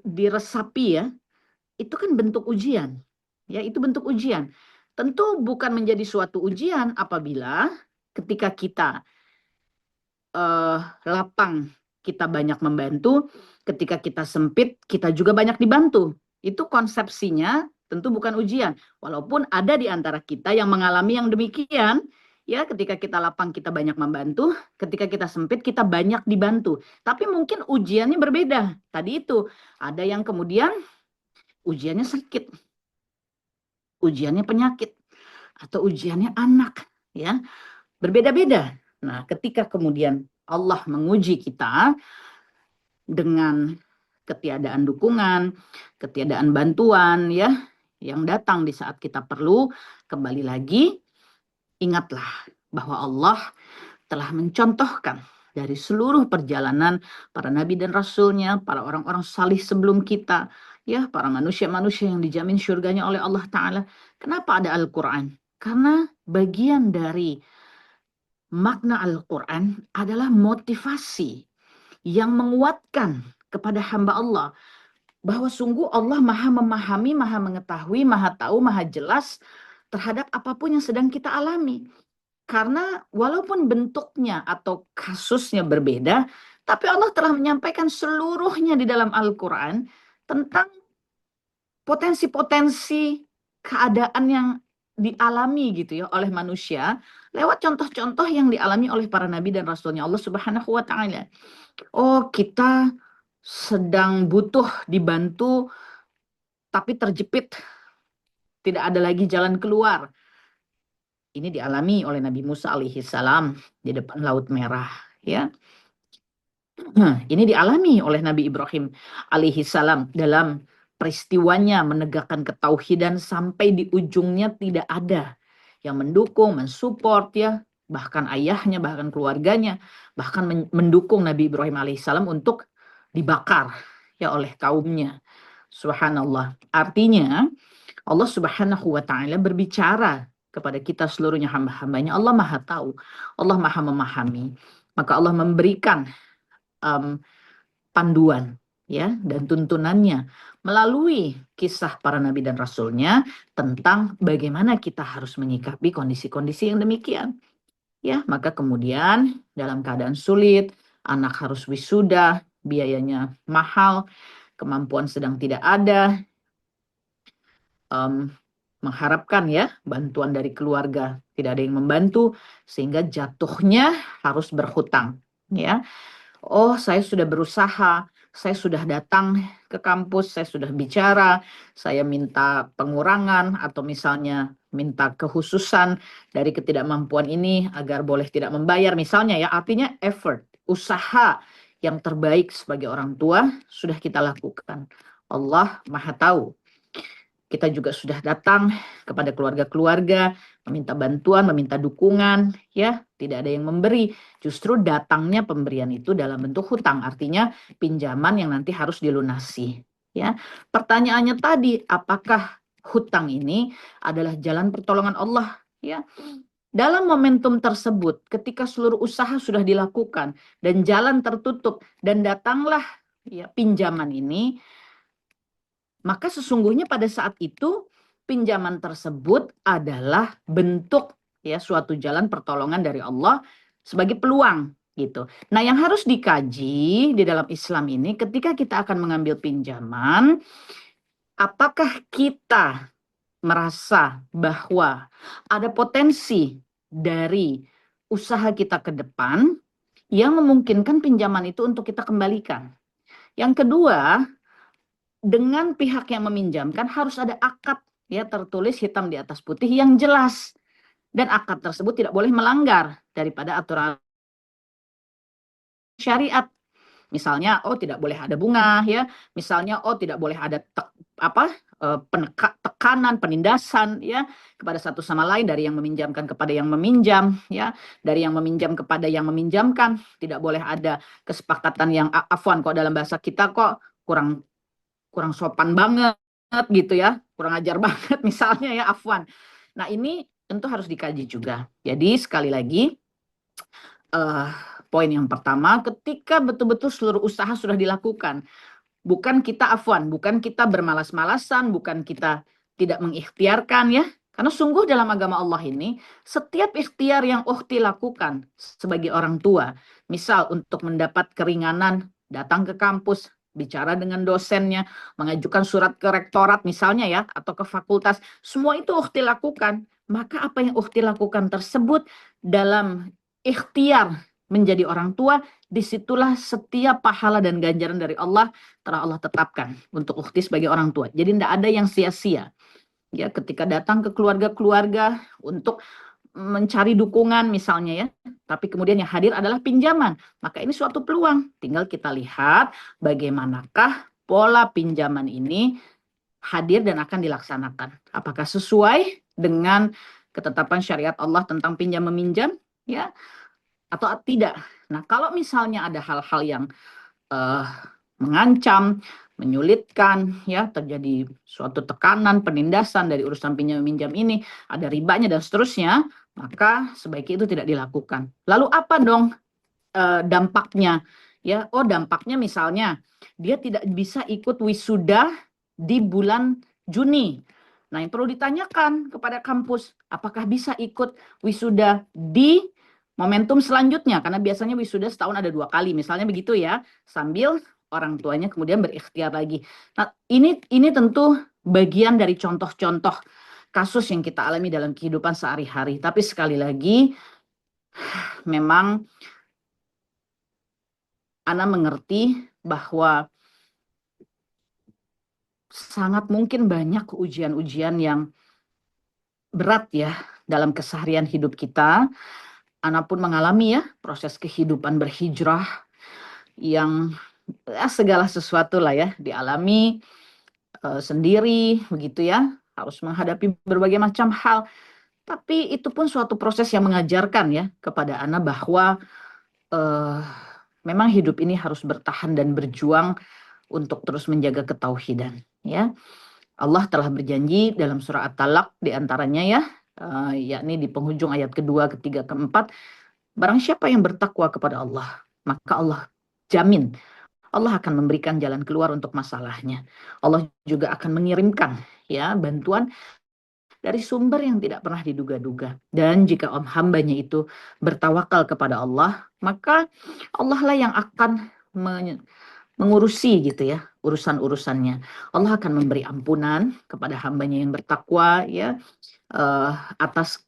diresapi ya? Itu kan bentuk ujian. Ya, itu bentuk ujian. Tentu bukan menjadi suatu ujian apabila ketika kita lapang, kita banyak membantu, ketika kita sempit, kita juga banyak dibantu. Itu konsepsinya tentu bukan ujian. Walaupun ada di antara kita yang mengalami yang demikian, ya ketika kita lapang kita banyak membantu, ketika kita sempit kita banyak dibantu. Tapi mungkin ujiannya berbeda. Tadi itu, ada yang kemudian ujiannya sakit, ujiannya penyakit, atau ujiannya anak, ya berbeda-beda. Nah, ketika kemudian Allah menguji kita dengan ketiadaan dukungan, ketiadaan bantuan ya, yang datang di saat kita perlu, kembali lagi ingatlah bahwa Allah telah mencontohkan dari seluruh perjalanan para nabi dan rasulnya, para orang-orang salih sebelum kita, ya, para manusia-manusia yang dijamin syurganya oleh Allah Ta'ala. Kenapa ada Al-Quran? Karena bagian dari makna Al-Quran adalah motivasi yang menguatkan kepada hamba Allah bahwa sungguh Allah maha memahami, maha mengetahui, maha tahu, maha jelas terhadap apapun yang sedang kita alami. Karena walaupun bentuknya atau kasusnya berbeda, tapi Allah telah menyampaikan seluruhnya di dalam Al-Quran tentang potensi-potensi keadaan yang dialami gitu ya oleh manusia lewat contoh-contoh yang dialami oleh para nabi dan rasulnya Allah Subhanahu wa Ta'ala. Oh, kita sedang butuh dibantu tapi terjepit, tidak ada lagi jalan keluar. Ini dialami oleh Nabi Musa alaihi salam di depan Laut Merah, ya. Ini dialami oleh Nabi Ibrahim alaihi salam dalam peristiwanya menegakkan ketauhidan sampai di ujungnya tidak ada yang mendukung, mensupport ya, bahkan ayahnya, bahkan keluarganya, bahkan mendukung Nabi Ibrahim alaihissalam untuk dibakar ya oleh kaumnya. Subhanallah. Artinya Allah Subhanahu wa Ta'ala berbicara kepada kita seluruhnya hamba-hambanya. Allah Maha tahu, Allah Maha memahami. Maka Allah memberikan panduan ya dan tuntunannya melalui kisah para nabi dan rasulnya tentang bagaimana kita harus menyikapi kondisi-kondisi yang demikian. Ya, maka kemudian dalam keadaan sulit, anak harus wisuda, biayanya mahal, kemampuan sedang tidak ada, mengharapkan ya bantuan dari keluarga, tidak ada yang membantu sehingga jatuhnya harus berhutang. Ya, oh saya sudah berusaha, saya sudah datang ke kampus, saya sudah bicara, saya minta pengurangan atau misalnya minta kehususan dari ketidakmampuan ini agar boleh tidak membayar misalnya ya, artinya effort, usaha yang terbaik sebagai orang tua sudah kita lakukan. Allah Maha tahu. Kita juga sudah datang kepada keluarga-keluarga, meminta bantuan, meminta dukungan, ya, tidak ada yang memberi. Justru datangnya pemberian itu dalam bentuk hutang, artinya pinjaman yang nanti harus dilunasi. Ya, pertanyaannya tadi, apakah hutang ini adalah jalan pertolongan Allah? Ya, dalam momentum tersebut, ketika seluruh usaha sudah dilakukan dan jalan tertutup dan datanglah ya pinjaman ini, maka sesungguhnya pada saat itu pinjaman tersebut adalah bentuk ya suatu jalan pertolongan dari Allah sebagai peluang gitu. Nah, yang harus dikaji di dalam Islam ini ketika kita akan mengambil pinjaman, apakah kita merasa bahwa ada potensi dari usaha kita ke depan yang memungkinkan pinjaman itu untuk kita kembalikan. Yang kedua, dengan pihak yang meminjamkan harus ada akad ya tertulis hitam di atas putih yang jelas, dan akad tersebut tidak boleh melanggar daripada aturan syariat. Misalnya, oh tidak boleh ada bunga ya. Misalnya, oh tidak boleh ada tekanan, penindasan ya kepada satu sama lain, dari yang meminjamkan kepada yang meminjam ya, dari yang meminjam kepada yang meminjamkan. Tidak boleh ada kesepakatan yang afwan, kok dalam bahasa kita kok kurang sopan banget gitu ya, kurang ajar banget misalnya ya, afwan. Nah, ini tentu harus dikaji juga. Jadi sekali lagi, poin yang pertama, ketika betul-betul seluruh usaha sudah dilakukan, bukan kita afwan, bukan kita bermalas-malasan, bukan kita tidak mengikhtiarkan ya. Karena sungguh dalam agama Allah ini, setiap ikhtiar yang ukhti lakukan sebagai orang tua, misal untuk mendapat keringanan, datang ke kampus, bicara dengan dosennya, mengajukan surat ke rektorat misalnya ya, atau ke fakultas, semua itu ukhti lakukan. Maka apa yang ukhti lakukan tersebut dalam ikhtiar menjadi orang tua, disitulah setiap pahala dan ganjaran dari Allah telah Allah tetapkan untuk ukhti sebagai orang tua. Jadi tidak ada yang sia-sia. Ya, ketika datang ke keluarga-keluarga untuk mencari dukungan misalnya ya, tapi kemudian yang hadir adalah pinjaman, maka ini suatu peluang. Tinggal kita lihat bagaimanakah pola pinjaman ini hadir dan akan dilaksanakan. Apakah sesuai dengan ketetapan syariat Allah tentang pinjam meminjam ya, atau tidak. Nah, kalau misalnya ada hal-hal yang mengancam, menyulitkan, ya terjadi suatu tekanan, penindasan dari urusan pinjam meminjam ini, ada ribanya dan seterusnya, maka sebaiknya itu tidak dilakukan. Lalu apa dong dampaknya? Ya, oh dampaknya misalnya dia tidak bisa ikut wisuda di bulan Juni. Nah, yang perlu ditanyakan kepada kampus, apakah bisa ikut wisuda di momentum selanjutnya? Karena biasanya wisuda setahun ada 2 kali, misalnya begitu ya, sambil orang tuanya kemudian berikhtiar lagi. Nah, ini tentu bagian dari contoh-contoh kasus yang kita alami dalam kehidupan sehari-hari. Tapi sekali lagi, memang Ana mengerti bahwa sangat mungkin banyak ujian-ujian yang berat ya dalam keseharian hidup kita. Ana pun mengalami ya proses kehidupan berhijrah yang segala sesuatu lah ya dialami sendiri begitu ya, harus menghadapi berbagai macam hal. Tapi itu pun suatu proses yang mengajarkan ya kepada Ana bahwa memang hidup ini harus bertahan dan berjuang untuk terus menjaga ketauhidan ya. Allah telah berjanji dalam surah At-Talaq diantaranya ya, yakni di penghujung ayat kedua, ketiga, keempat, barang siapa yang bertakwa kepada Allah, maka Allah jamin Allah akan memberikan jalan keluar untuk masalahnya. Allah juga akan mengirimkan ya bantuan dari sumber yang tidak pernah diduga-duga. Dan jika hambanya itu bertawakal kepada Allah, maka Allah lah yang akan mengurusi gitu ya urusan-urusannya. Allah akan memberi ampunan kepada hambanya yang bertakwa ya, atas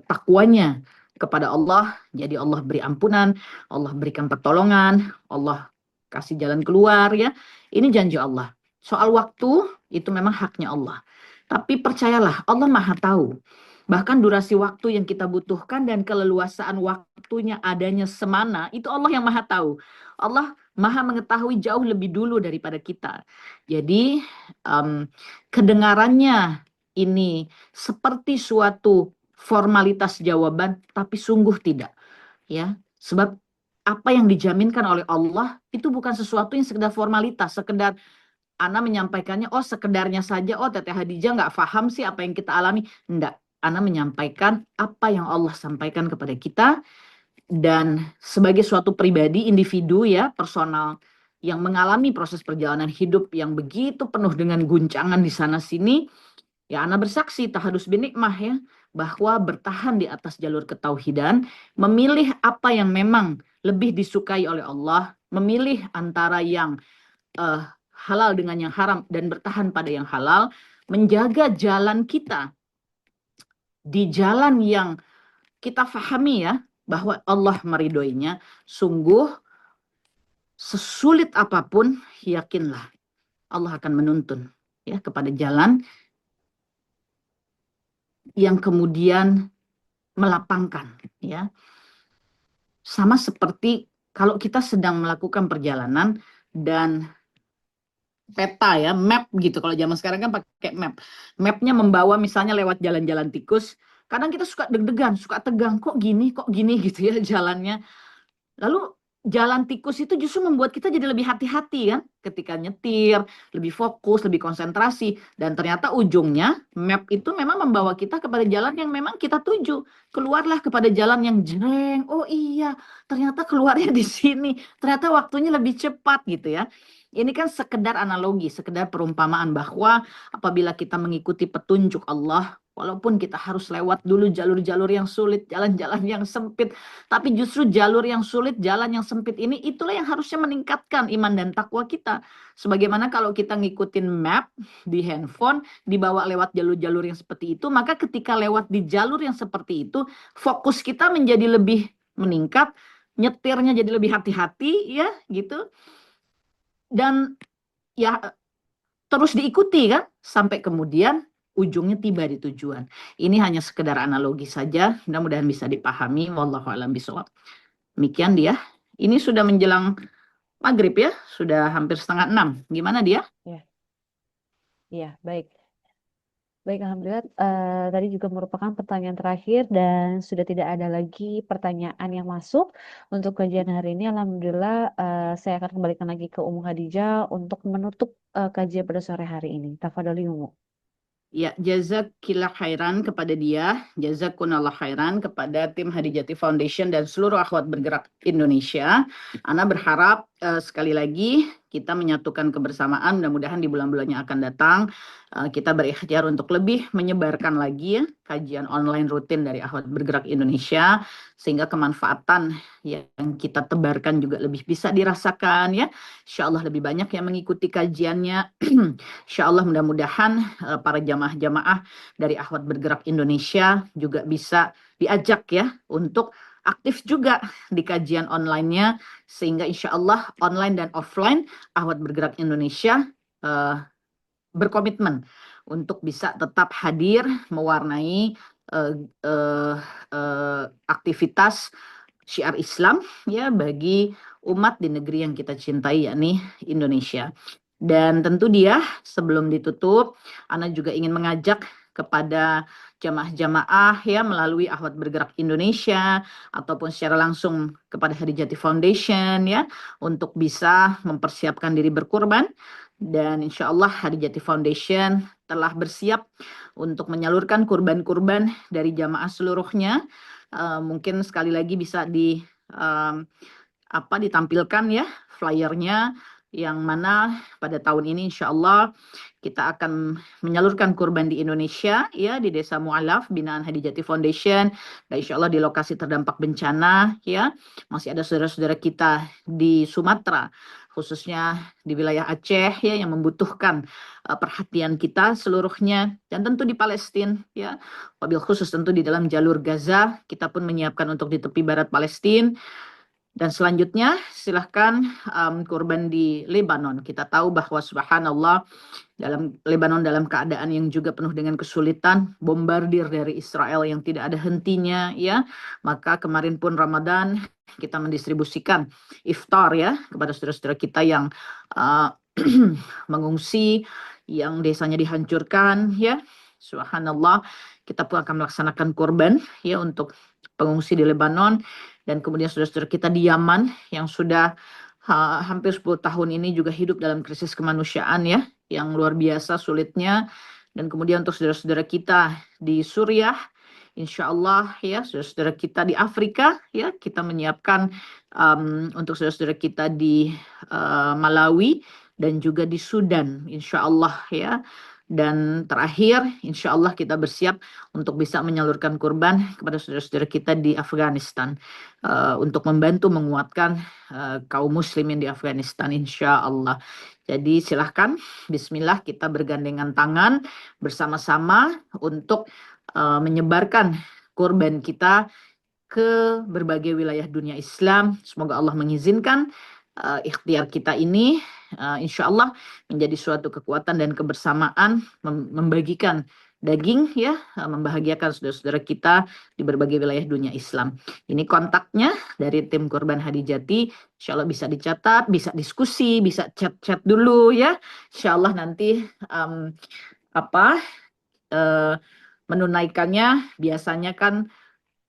takwanya kepada Allah. Jadi Allah beri ampunan, Allah berikan pertolongan, Allah kasih jalan keluar ya. Ini janji Allah. Soal waktu itu memang haknya Allah. Tapi percayalah, Allah Maha tahu. Bahkan durasi waktu yang kita butuhkan dan keleluasaan waktunya adanya semana, itu Allah yang Maha tahu. Allah Maha mengetahui jauh lebih dulu daripada kita. Jadi kedengarannya ini seperti suatu formalitas jawaban, tapi sungguh tidak. Ya, sebab apa yang dijaminkan oleh Allah itu bukan sesuatu yang sekedar formalitas, sekedar Ana menyampaikannya, oh sekedarnya saja, oh Teteh Hadijah nggak paham sih apa yang kita alami. Enggak, Ana menyampaikan apa yang Allah sampaikan kepada kita, dan sebagai suatu pribadi, individu ya, personal, yang mengalami proses perjalanan hidup yang begitu penuh dengan guncangan di sana sini, ya Ana bersaksi tahadus bin nikmah ya, bahwa bertahan di atas jalur ketauhidan, memilih apa yang memang lebih disukai oleh Allah, memilih antara yang halal dengan yang haram dan bertahan pada yang halal, menjaga jalan kita di jalan yang kita fahami ya, bahwa Allah meridhoinya, sungguh sesulit apapun, yakinlah Allah akan menuntun ya kepada jalan yang kemudian melapangkan ya. Sama seperti kalau kita sedang melakukan perjalanan dan peta ya, map gitu. Kalau zaman sekarang kan pakai map. Mapnya membawa misalnya lewat jalan-jalan tikus. Kadang kita suka deg-degan, suka tegang. Kok gini gitu ya jalannya. Lalu jalan tikus itu justru membuat kita jadi lebih hati-hati kan ketika nyetir, lebih fokus, lebih konsentrasi. Dan ternyata ujungnya map itu memang membawa kita kepada jalan yang memang kita tuju. Keluarlah kepada jalan yang jreng. Oh iya, ternyata keluarnya di sini. Ternyata waktunya lebih cepat gitu ya. Ini kan sekedar analogi, sekedar perumpamaan bahwa apabila kita mengikuti petunjuk Allah, walaupun kita harus lewat dulu jalur-jalur yang sulit, jalan-jalan yang sempit, tapi justru jalur yang sulit, jalan yang sempit ini, itulah yang harusnya meningkatkan iman dan takwa kita. Sebagaimana kalau kita ngikutin map di handphone, dibawa lewat jalur-jalur yang seperti itu, maka ketika lewat di jalur yang seperti itu, fokus kita menjadi lebih meningkat, nyetirnya jadi lebih hati-hati, ya gitu. Dan ya terus diikuti kan, sampai kemudian ujungnya tiba di tujuan. Ini hanya sekedar analogi saja, mudah-mudahan bisa dipahami. Wallahu a'lam bishawab. Demikian dia. Ini sudah menjelang maghrib ya, sudah hampir 5:30. Gimana dia? Iya, baik. Baik, alhamdulillah tadi juga merupakan pertanyaan terakhir dan sudah tidak ada lagi pertanyaan yang masuk untuk kajian hari ini. Alhamdulillah saya akan kembalikan lagi ke Ummu Khadijah untuk menutup kajian pada sore hari ini. Tafadhali Ummu. Ya, jazakillah khairan kepada dia, jazakunallah khairan kepada tim Hadijati Foundation dan seluruh akhwat bergerak Indonesia. Ana berharap sekali lagi kita menyatukan kebersamaan, mudah-mudahan di bulan-bulan yang akan datang kita berikhtiar untuk lebih menyebarkan lagi ya, kajian online rutin dari akhwat bergerak Indonesia, sehingga kemanfaatan yang kita tebarkan juga lebih bisa dirasakan ya. Insya Allah lebih banyak yang mengikuti kajiannya. Insya Allah mudah-mudahan para jamaah-jamaah dari akhwat bergerak Indonesia juga bisa diajak ya untuk aktif juga di kajian online-nya, sehingga insya Allah online dan offline akhwat bergerak Indonesia berkomitmen untuk bisa tetap hadir mewarnai aktivitas syiar Islam ya bagi umat di negeri yang kita cintai, yakni Indonesia. Dan tentu dia sebelum ditutup, Ana juga ingin mengajak kepada jamaah-jamaah ya melalui akhwat bergerak Indonesia ataupun secara langsung kepada Hadijati Foundation ya untuk bisa mempersiapkan diri berkurban. Dan insya Allah Hadijati Foundation telah bersiap untuk menyalurkan kurban-kurban dari jamaah seluruhnya. Mungkin sekali lagi bisa ditampilkan ya flyernya, yang mana pada tahun ini insya Allah kita akan menyalurkan kurban di Indonesia ya, di Desa Mu'alaf binaan Hadijati Foundation, dan insya Allah di lokasi terdampak bencana ya. Masih ada saudara-saudara kita di Sumatera, khususnya di wilayah Aceh ya, yang membutuhkan perhatian kita seluruhnya, dan tentu di Palestina ya, wabil khusus tentu di dalam jalur Gaza kita pun menyiapkan untuk di tepi barat Palestina. Dan selanjutnya silahkan kurban di Lebanon. Kita tahu bahwa subhanallah dalam Lebanon dalam keadaan yang juga penuh dengan kesulitan, bombardir dari Israel yang tidak ada hentinya ya. Maka kemarin pun Ramadan kita mendistribusikan iftar ya kepada saudara-saudara kita yang mengungsi, yang desanya dihancurkan ya. Subhanallah, kita pun akan melaksanakan kurban ya untuk pengungsi di Lebanon. Dan kemudian saudara-saudara kita di Yaman yang sudah hampir 10 tahun ini juga hidup dalam krisis kemanusiaan ya, yang luar biasa sulitnya. Dan kemudian untuk saudara-saudara kita di Suriah, insya Allah ya, saudara-saudara kita di Afrika ya, kita menyiapkan untuk saudara-saudara kita di Malawi dan juga di Sudan, insya Allah ya. Dan terakhir, insya Allah kita bersiap untuk bisa menyalurkan kurban kepada saudara-saudara kita di Afghanistan untuk membantu menguatkan kaum muslimin di Afghanistan, insya Allah. Jadi silahkan, bismillah, kita bergandengan tangan bersama-sama untuk menyebarkan kurban kita ke berbagai wilayah dunia Islam. Semoga Allah mengizinkan ikhtiar kita ini insya Allah menjadi suatu kekuatan dan kebersamaan membagikan daging ya, membahagiakan saudara-saudara kita di berbagai wilayah dunia Islam. Ini kontaknya dari tim Kurban Hadijati. Insya Allah bisa dicatat, bisa diskusi, bisa chat-chat dulu ya. Insya Allah nanti menunaikannya biasanya kan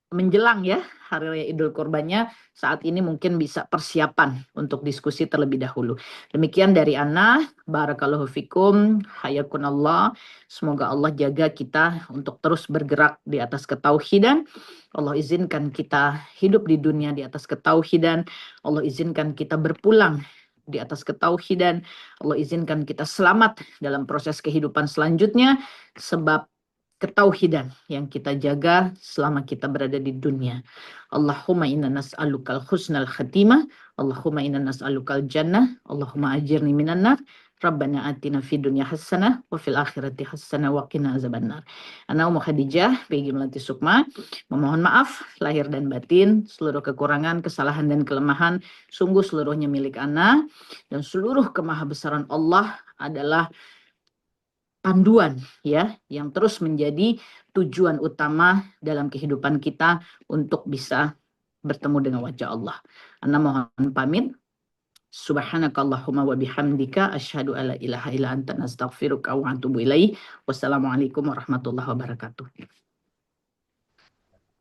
menjelang ya hari raya Idul Kurbannya. Saat ini mungkin bisa persiapan untuk diskusi terlebih dahulu. Demikian dari Ana, barakallahu fikum, hayakunallah. Semoga Allah jaga kita untuk terus bergerak di atas ketauhidan. Allah izinkan kita hidup di dunia di atas ketauhidan. Allah izinkan kita berpulang di atas ketauhidan. Allah izinkan kita selamat dalam proses kehidupan selanjutnya, sebab ketauhidan yang kita jaga selama kita berada di dunia. Allahumma inna nas'alukal husnal khatimah, Allahumma inna nas'alukal jannah, Allahumma ajirni minan nar, Rabbana atina fid dunya hasanah wa fil akhirati hasanah wa qina azabannar. Ana Ummu Khadijah Peggy Melati Sukma memohon maaf lahir dan batin, seluruh kekurangan, kesalahan dan kelemahan sungguh seluruhnya milik Ana, dan seluruh kemahabesaran Allah adalah panduan ya yang terus menjadi tujuan utama dalam kehidupan kita untuk bisa bertemu dengan wajah Allah. Ana mohon pamit. Subhanakallahumma wa bihamdika asyhadu alla ilaha illa anta astaghfiruka wa atubu ilaik. Wassalamualaikum warahmatullahi wabarakatuh.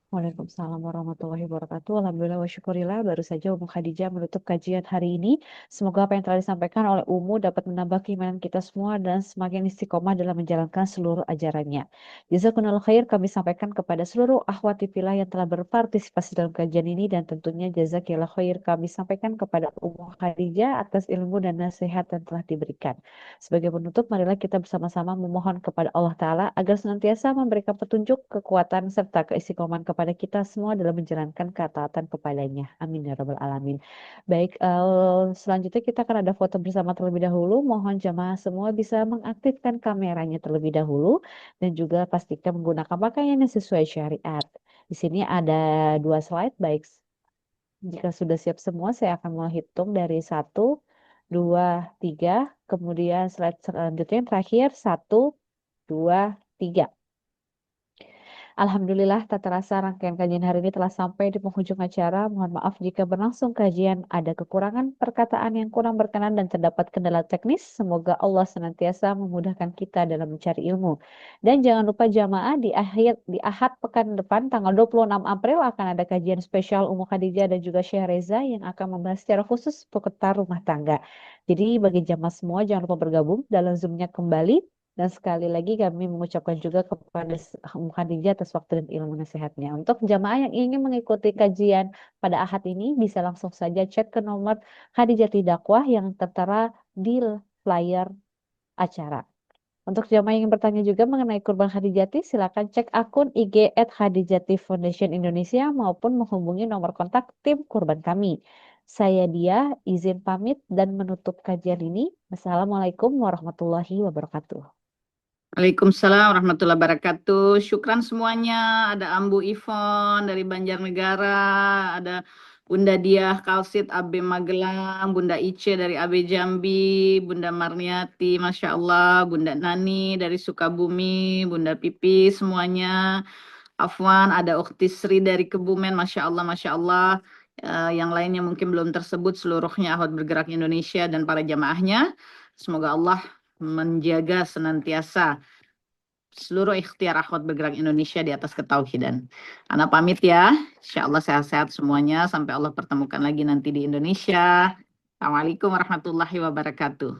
Waalaikumsalam warahmatullahi wabarakatuh. Alhamdulillah wa syukurillah, baru saja Ummu Khadijah menutup kajian hari ini. Semoga apa yang telah disampaikan oleh Ummu dapat menambah keimanan kita semua dan semakin istiqomah dalam menjalankan seluruh ajarannya. Jazakumullah khair kami sampaikan kepada seluruh akhwati fillah yang telah berpartisipasi dalam kajian ini, dan tentunya jazakillah khair kami sampaikan kepada Ummu Khadijah atas ilmu dan nasihat yang telah diberikan. Sebagai penutup, marilah kita bersama-sama memohon kepada Allah Ta'ala agar senantiasa memberikan petunjuk, kekuatan, serta keistiqomahan kepada kita semua dalam menjalankan ketaatan kepadanya. Amin ya rabbal alamin. Baik, selanjutnya kita akan ada foto bersama terlebih dahulu. Mohon jamaah semua bisa mengaktifkan kameranya terlebih dahulu dan juga pastikan menggunakan pakaian yang sesuai syariat. Di sini ada 2 slide. Baik, jika sudah siap semua, saya akan mulai hitung dari 1, 2, 3. Kemudian slide selanjutnya yang terakhir 1, 2, 3. Alhamdulillah, tak terasa rangkaian kajian hari ini telah sampai di penghujung acara. Mohon maaf jika berlangsung kajian ada kekurangan perkataan yang kurang berkenan dan terdapat kendala teknis. Semoga Allah senantiasa memudahkan kita dalam mencari ilmu. Dan jangan lupa jamaah di Ahad pekan depan tanggal 26 April akan ada kajian spesial Ummu Khadijah dan juga Syekh Reza yang akan membahas secara khusus seputar rumah tangga. Jadi bagi jamaah semua jangan lupa bergabung dalam Zoom-nya kembali. Dan sekali lagi kami mengucapkan juga kepada Ummu Khadijah atas waktu dan ilmu nasihatnya. Untuk jamaah yang ingin mengikuti kajian pada Ahad ini bisa langsung saja chat ke nomor Khadijati Dakwah yang tertera di flyer acara. Untuk jamaah yang bertanya juga mengenai Kurban Khadijati, silakan cek akun IG @Khadijati Foundation Indonesia maupun menghubungi nomor kontak tim kurban kami. Saya Dia, izin pamit dan menutup kajian ini. Wassalamualaikum warahmatullahi wabarakatuh. Waalaikumsalam warahmatullahi wabarakatuh. Syukran semuanya. Ada Ambu Ivon dari Banjarnegara, ada Bunda Diah Kalsit AB Magelang, Bunda Ice dari AB Jambi, Bunda Marniati, Masya Allah, Bunda Nani dari Sukabumi, Bunda Pipi semuanya. Afwan, ada Ukhti Sri dari Kebumen, Masya Allah, Masya Allah. Yang lainnya mungkin belum tersebut, seluruhnya Ahwat Bergerak Indonesia dan para jamaahnya. Semoga Allah menjaga senantiasa seluruh ikhtiar Ahwat Bergerak Indonesia di atas ketauhidan. Ana pamit ya. Insya Allah sehat-sehat semuanya sampai Allah pertemukan lagi nanti di Indonesia. Assalamualaikum warahmatullahi wabarakatuh.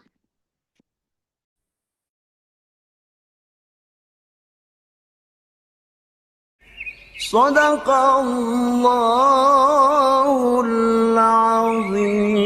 Sadaqallahul azim.